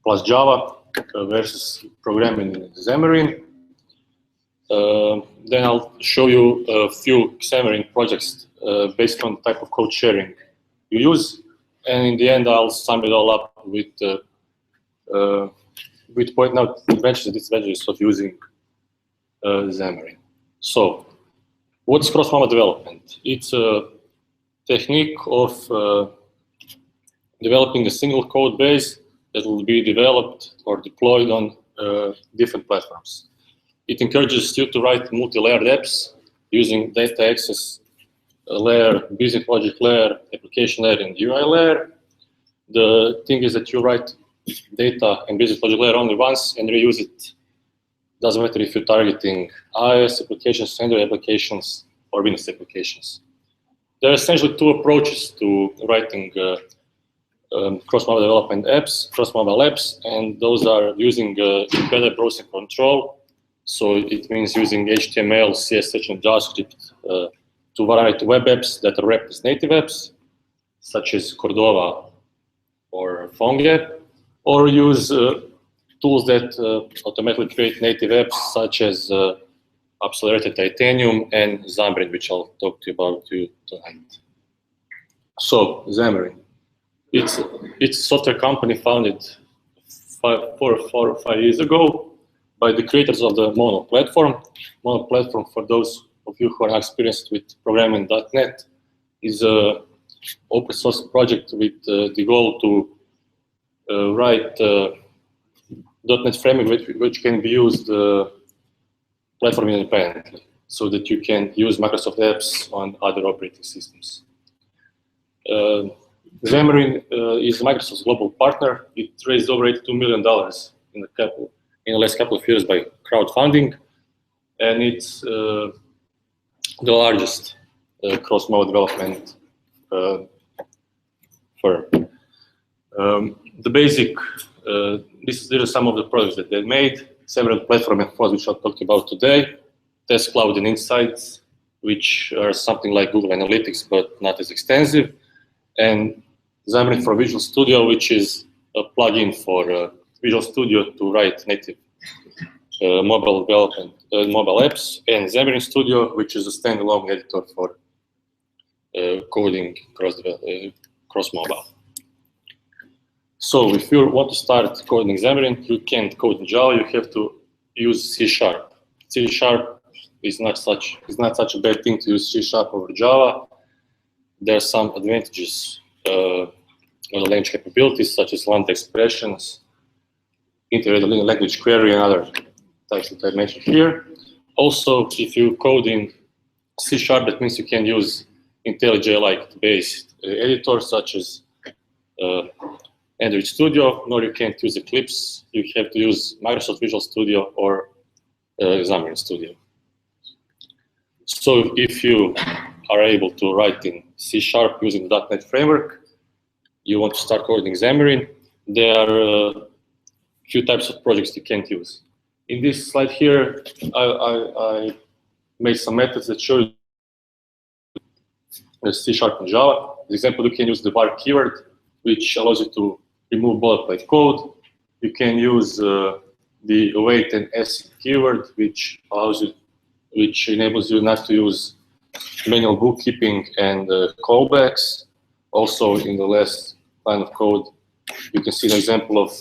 plus Java versus programming in Xamarin. Then I'll show you a few Xamarin projects based on the type of code sharing you use. And in the end, I'll sum it all up with pointing out advantages and disadvantages of using Xamarin. So, what's cross-mobile development? It's a technique of developing a single code base that will be developed or deployed on different platforms. It encourages you to write multi-layered apps using data access layer, business logic layer, application layer, and UI layer. The thing is that you write data and business logic layer only once and reuse it. Doesn't matter if you're targeting iOS applications, Android applications, or Windows applications. There are essentially two approaches to writing cross-mobile development apps, cross-mobile apps, and those are using embedded browser control. So it means using HTML, CSS, and JavaScript to write web apps that are wrapped as native apps, such as Cordova or PhoneGap, or use tools that automatically create native apps, such as Accelerated Titanium and Xamarin, which I'll talk to you about tonight. So, Xamarin. It's a software company founded 4 or 5 years ago by the creators of the Mono platform. Mono platform, for those of you who are experienced with programming .NET, is an open source project with the goal to write .NET framework which can be used platform independently, so that you can use Microsoft apps on other operating systems. Xamarin is Microsoft's global partner. It raised over $82 million in the last couple of years by crowdfunding, and it's the largest cross-mobile development firm. The basic, these are some of the products that they made. Several platform and products which I'll talk about today. Test Cloud and Insights, which are something like Google Analytics, but not as extensive. And Xamarin for Visual Studio, which is a plugin for Visual Studio to write native mobile development, mobile apps, and Xamarin Studio, which is a standalone editor for coding cross-mobile. So if you want to start coding Xamarin, you can't code in Java. You have to use C#. C# is not such a bad thing to use C# over Java. There are some advantages of the language capabilities, such as lambda expressions, integrated language query, and other types that I mentioned here. Also, if you code in C#, that means you can use IntelliJ-like-based editors, such as Android Studio, nor you can't use Eclipse. You have to use Microsoft Visual Studio or Xamarin Studio. So if you are able to write in C# using the .NET framework, you want to start coding Xamarin, there are a few types of projects you can't use. In this slide here, I made some methods that show C# and Java. For example, you can use the var keyword, which allows you to remove boilerplate code. You can use the await and async keyword, which enables you not to use manual bookkeeping and callbacks. Also, in the last line of code, you can see an example of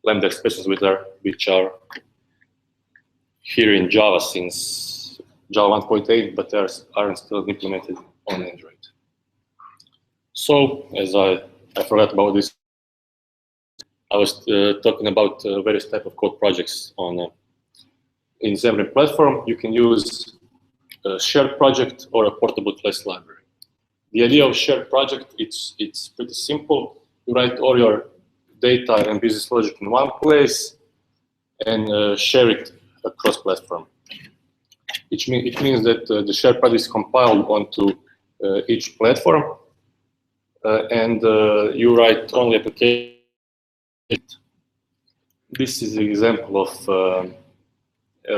Lambda expressions which are here in Java since Java 1.8, but they aren't still implemented on Android. So, as I forgot about this, I was talking about various type of code projects in Xamarin platform. You can use a shared project or a portable class library. The idea of shared project, it's pretty simple. You write all your data and business logic in one place and share it across platform. It means that the shared project is compiled onto each platform, and you write only application. This is an example of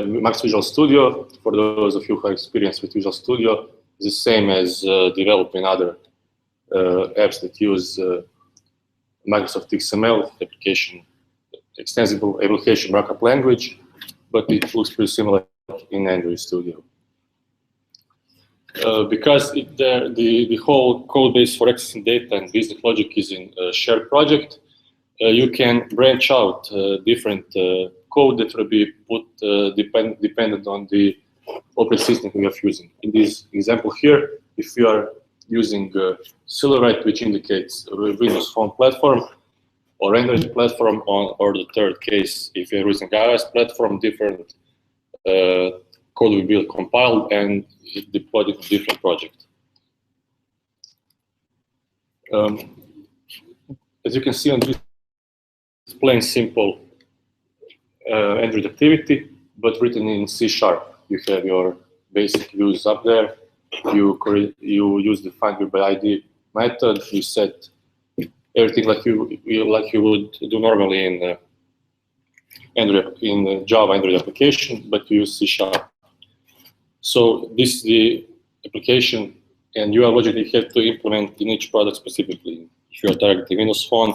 Max Visual Studio. For those of you who have experience with Visual Studio, it's the same as developing other apps that use Microsoft XML application, extensible application markup language, but it looks pretty similar in Android Studio. Because the whole code base for accessing data and business logic is in a shared project, you can branch out different code that will be put dependent on the operating system we are using. In this example here, if you are using Silverlight, which indicates a Windows Phone platform, or Android platform, or the third case, if you're using iOS platform, different code will be compiled and deployed in a different project. As you can see on this, it's plain simple Android activity, but written in C#. You have your basic views up there. You use the find by ID method. You set everything like you would do normally in Java Android application, but you use C#. So this is the application, and you are logic you have to implement in each product specifically. If you are targeting Windows Phone,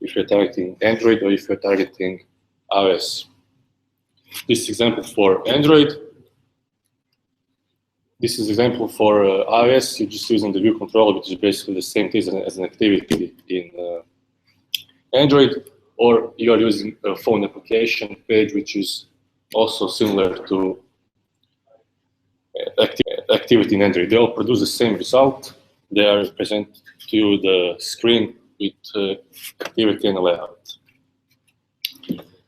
if you're targeting Android, or if you're targeting iOS. This is example for Android. This is example for iOS. You're just using the view controller, which is basically the same thing as an activity in Android, or you are using a phone application page, which is also similar to activity in Android. They all produce the same result. They are present to you the screen with activity and layout.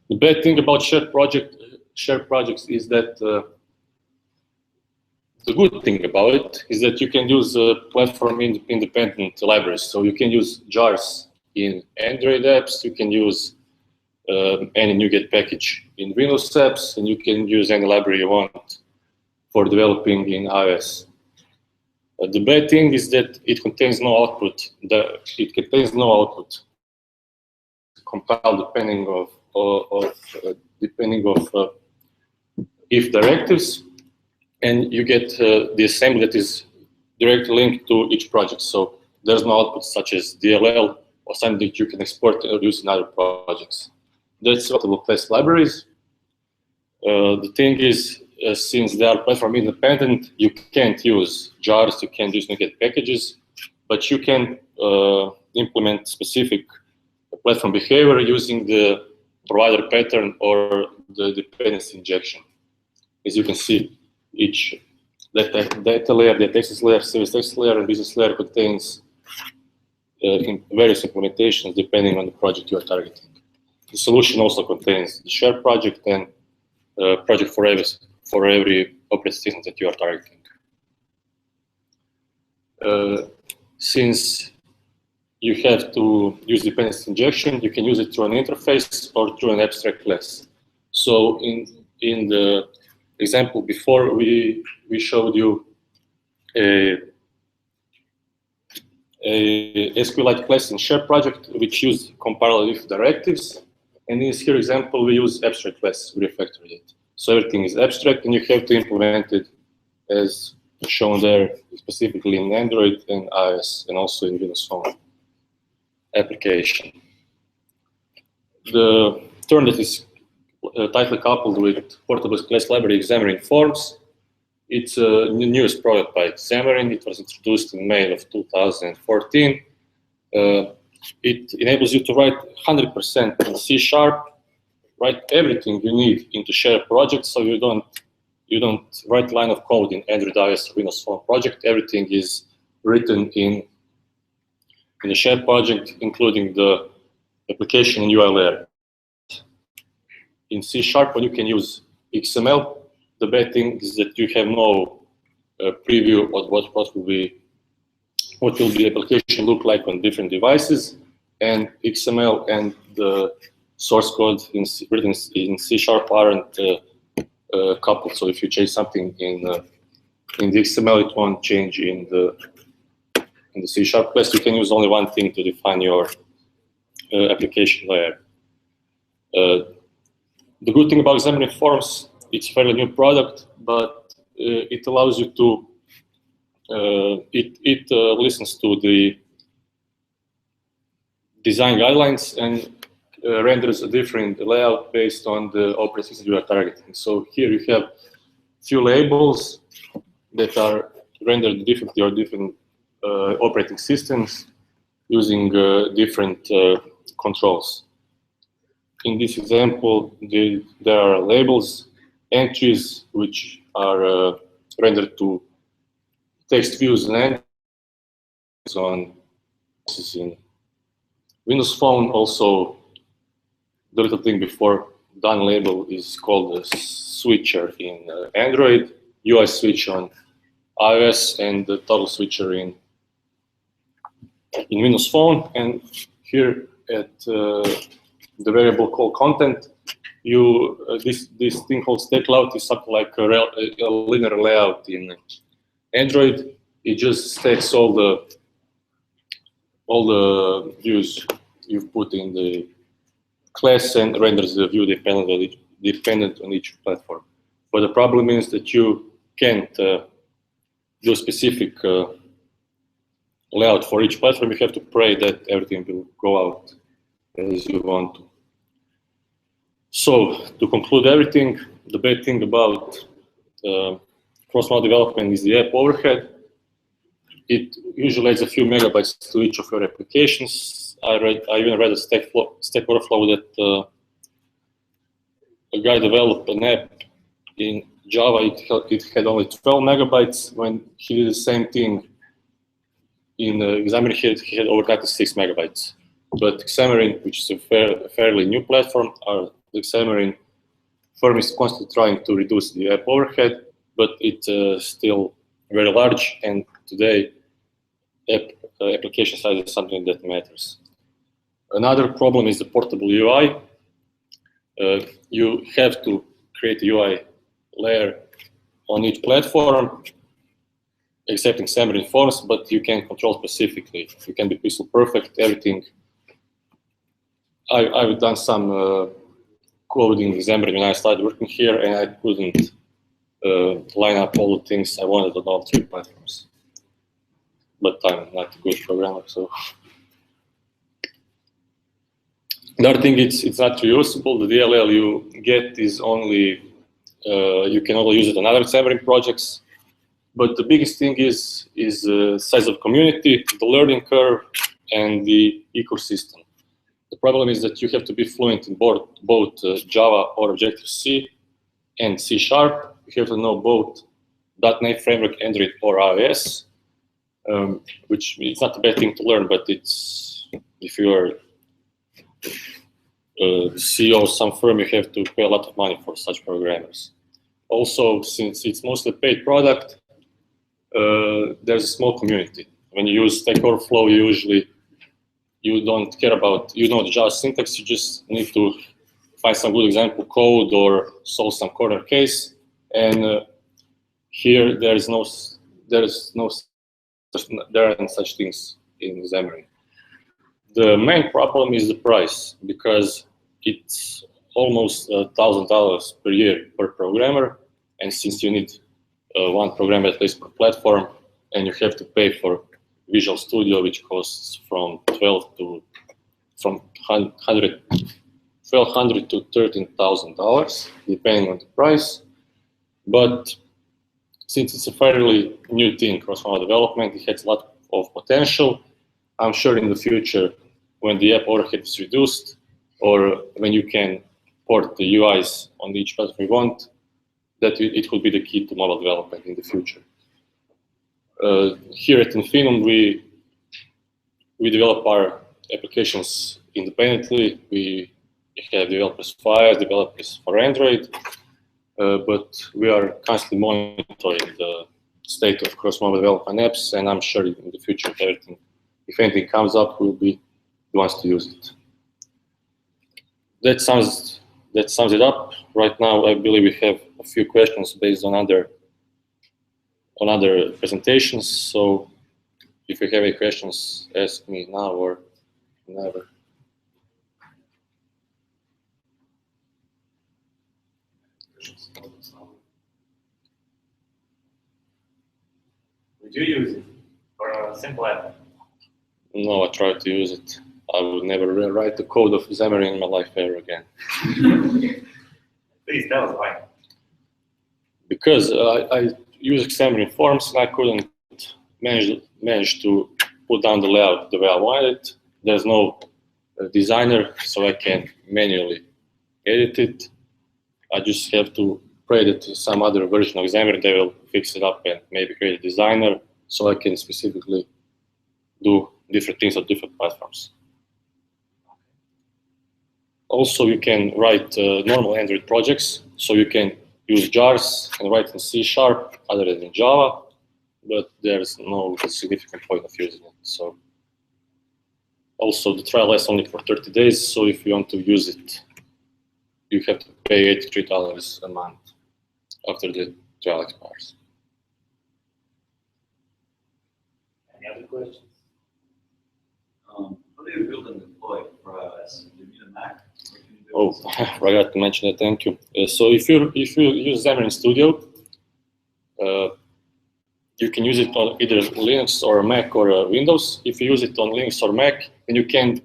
The bad thing about shared projects is that the good thing about it is that you can use platform independent libraries. So you can use jars in Android apps. You can use any NuGet package in Windows apps, and you can use any library you want for developing in iOS. The bad thing is that it contains no output. It contains no output compiled depending of if directives, and you get the assembly that is directly linked to each project. So there's no output such as DLL or something that you can export or use in other projects. That's portable class libraries. The thing is, since they are platform independent, you can't use jars, you can't use NuGet packages, but you can implement specific platform behavior using the provider pattern or the dependency injection. As you can see, each data layer, data access layer, service access layer, and business layer contains in various implementations depending on the project you are targeting. The solution also contains the shared project and project for every operating system that you are targeting. Since you have to use dependency injection, you can use it through an interface or through an abstract class. So in the example before, we showed you a SQLite class in share project which used compile if directives, and in this here example we use abstract class, we refactored it. So everything is abstract and you have to implement it as shown there, specifically in Android and iOS and also in Windows Phone application. The term that is tightly coupled with portable class library Xamarin Forms. It's the newest product by Xamarin. It was introduced in May of 2014. It enables you to write 100% in C#, write everything you need into shared projects, so you don't write line of code in Android, iOS, or Windows Phone project. Everything is written in the shared project, including the application and UI layer. In C# when you can use XML, the bad thing is that you have no preview of what will the application look like on different devices, and XML and the source code written in C# aren't coupled. So if you change something in the XML, it won't change in the C# class. You can use only one thing to define your application layer. The good thing about Xamarin Forms, it's a fairly new product, but it allows you to, it listens to the design guidelines and renders a different layout based on the operating system you are targeting. So here you have few labels that are rendered differently or different operating systems using different controls. In this example, there are labels, entries, which are rendered to text views and entries on in Windows Phone. Also, the little thing before done label is called a switcher in Android, UI switch on iOS, and the toggle switcher in Windows Phone. And here at the variable called content, this thing called stack layout is something like a linear layout in Android. It just stacks all the views you've put in the class and renders the view dependent on each platform. But the problem is that you can't do a specific layout for each platform. You have to pray that everything will go out as you want to. So, to conclude everything, the bad thing about cross-model development is the app overhead. It usually adds a few megabytes to each of your applications. I even read a Stack Overflow that a guy developed an app in Java. It had only 12 megabytes. When he did the same thing in Xamarin, he had over 96 megabytes. But Xamarin, which is a fairly new platform, the Xamarin firm is constantly trying to reduce the app overhead, but it's still very large, and today application size is something that matters. Another problem is the portable UI. You have to create a UI layer on each platform, except in Xamarin Forms, but you can control specifically. You can be pixel perfect, everything. I've done some coding in Xamarin when I started working here, and I couldn't line up all the things I wanted on all three platforms. But I'm not a good programmer, so. Another thing, it's not reusable. The DLL you get is only, you can only use it on other Xamarin projects. But the biggest thing is the size of community, the learning curve, and the ecosystem. The problem is that you have to be fluent in both Java or Objective-C and C#. You have to know both .NET Framework, Android, or iOS, which it's not a bad thing to learn, but it's, if you're CEO of some firm, you have to pay a lot of money for such programmers. Also, since it's mostly a paid product, there's a small community. When you use Stack Overflow, you don't care about, the Java syntax, you just need to find some good example code or solve some corner case, And here there aren't such things in Xamarin. The main problem is the price, because it's almost $1,000 per year per programmer, and since you need one programmer at least per platform, and you have to pay for Visual Studio, which costs from $1,200 to $13,000, depending on the price. But since it's a fairly new thing, cross-functional development, it has a lot of potential. I'm sure in the future, when the app overhead is reduced, or when you can port the UIs on each platform you want, that it will be the key to mobile development in the future. Here at Infinum, we develop our applications independently. We have developers for iOS, developers for Android, but we are constantly monitoring the state of cross-mobile development apps, and I'm sure in the future, if anything comes up, we'll be the ones to use it. That sums it up. Right now, I believe we have a few questions based on other presentations. So, if you have any questions, ask me now or never. Would you use it for a simple app? No, I tried to use it. I would never rewrite the code of Xamarin in my life ever again. Please tell us why. Because I used Xamarin Forms and I couldn't manage to put down the layout the way I wanted. There's no designer, so I can manually edit it. I just have to pray that some other version of Xamarin, they will fix it up and maybe create a designer, so I can specifically do different things on different platforms. Also, you can write normal Android projects, so you can use jars and write in C# other than in Java, but there's no significant point of using it. So, also the trial lasts only for 30 days, so if you want to use it, you have to pay $83 a month after the trial expires. Any other questions? How do you build and deploy for iOS? Do you need a Mac? Oh, I forgot to mention that. Thank you. So if you use Xamarin Studio, you can use it on either Linux or Mac or Windows. If you use it on Linux or Mac, then you can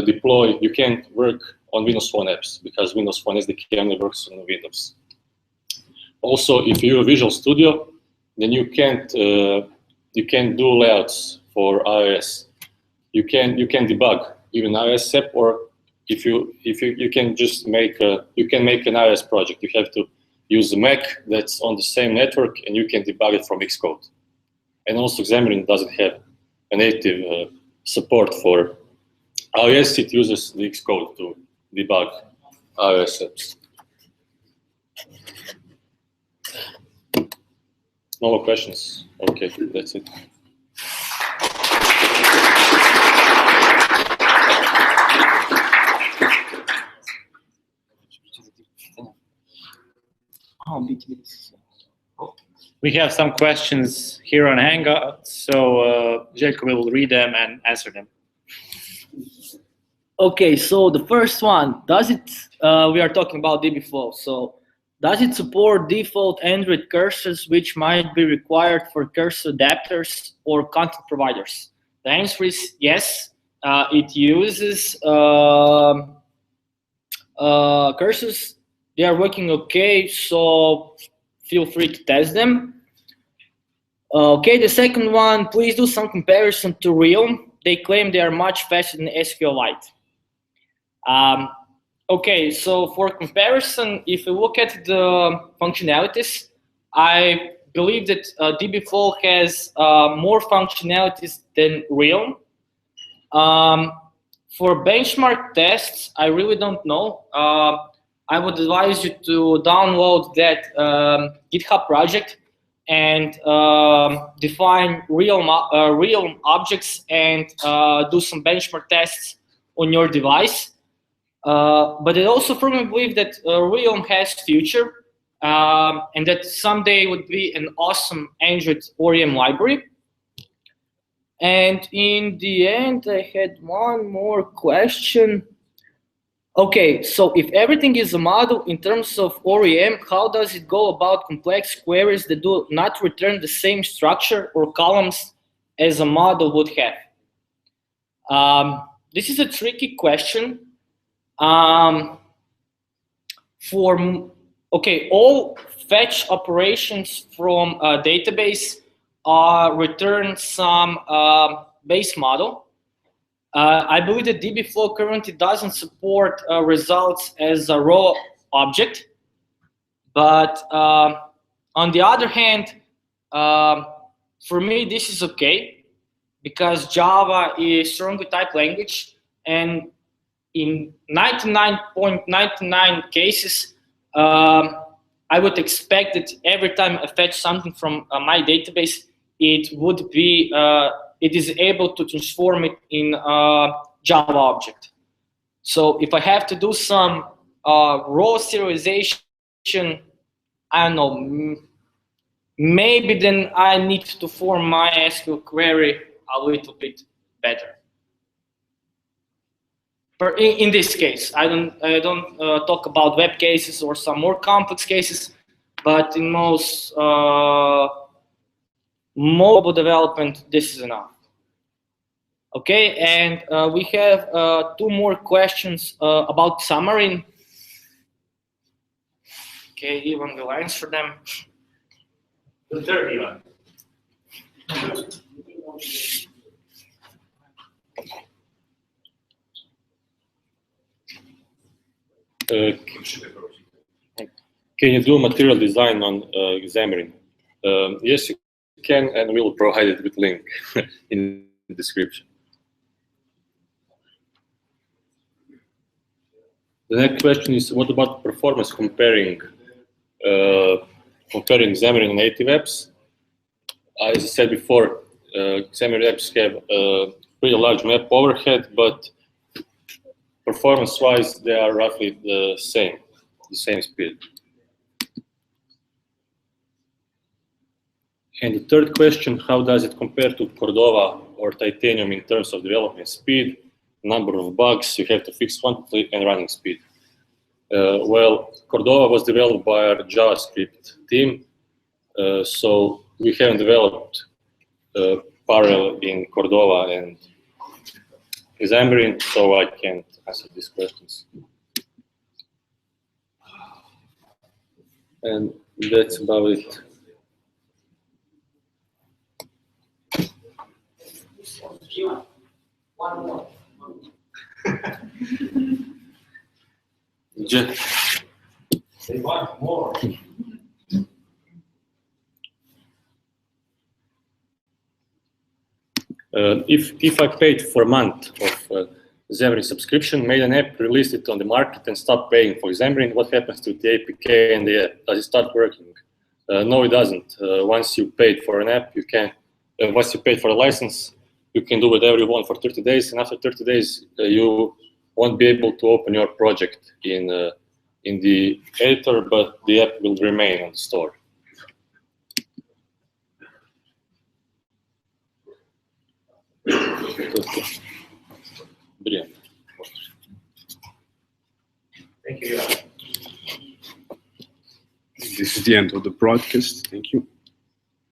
deploy. You can't work on Windows Phone apps because Windows Phone SDK only works on Windows. Also, if you use Visual Studio, then you can't do layouts for iOS. You can debug even iOS app, or if you can just make an iOS project. You have to use a Mac that's on the same network, and you can debug it from Xcode. And also, Xamarin doesn't have a native support for iOS. It uses the Xcode to debug iOS apps. No more questions? Okay, that's it. We have some questions here on Hangout, so Zeljko will read them and answer them. Okay, so the first one, does it, we are talking about DBFlow, so does it support default Android cursors which might be required for cursor adapters or content providers? The answer is yes. It uses cursors. They are working okay, so feel free to test them. Okay, the second one, please do some comparison to Realm. They claim they are much faster than SQLite. Okay, so for comparison, if you look at the functionalities, I believe that DBFlow has more functionalities than Realm. For benchmark tests, I really don't know. I would advise you to download that GitHub project and define Realm objects and do some benchmark tests on your device. But I also firmly believe that Realm has future. and that someday would be an awesome Android ORM library. And in the end, I had one more question. Okay, so if everything is a model in terms of ORM, how does it go about complex queries that do not return the same structure or columns as a model would have? This is a tricky question. All fetch operations from a database return some base model. I believe that DBFlow currently doesn't support results as a raw object, but on the other hand, for me this is okay, because Java is strongly typed language, and in 99.99 cases, I would expect that every time I fetch something from my database, it is able to transform it in a Java object. So if I have to do some raw serialization, I don't know, maybe then I need to form my SQL query a little bit better. But in this case, I don't talk about web cases or some more complex cases, but in most mobile development, this is enough. Okay, and we have 2 more questions about Xamarin. Okay, Ivan will answer them. The third Ivan. Can you do material design on Xamarin? Yes, you can, and we'll provide it with link in the description. The next question is, what about performance comparing Xamarin and native apps? As I said before, Xamarin apps have a pretty large map overhead, but performance-wise, they are roughly the same speed. And the third question, how does it compare to Cordova or Titanium in terms of development speed, number of bugs you have to fix constantly, and running speed? Well, Cordova was developed by our JavaScript team, so we haven't developed parallel in Cordova and Xamarin, so I can't answer these questions. And that's about it. One more. They want more. If I paid for a month of Xamarin subscription, made an app, released it on the market, and stopped paying for Xamarin, what happens to the APK and the app? Does it start working? No, it doesn't. Once you paid for an app, you can. Once you paid for a license, you can do whatever you want for 30 days, and after 30 days, you won't be able to open your project in the editor, but the app will remain on the store. Brilliant. Thank you. This is the end of the broadcast. Thank you.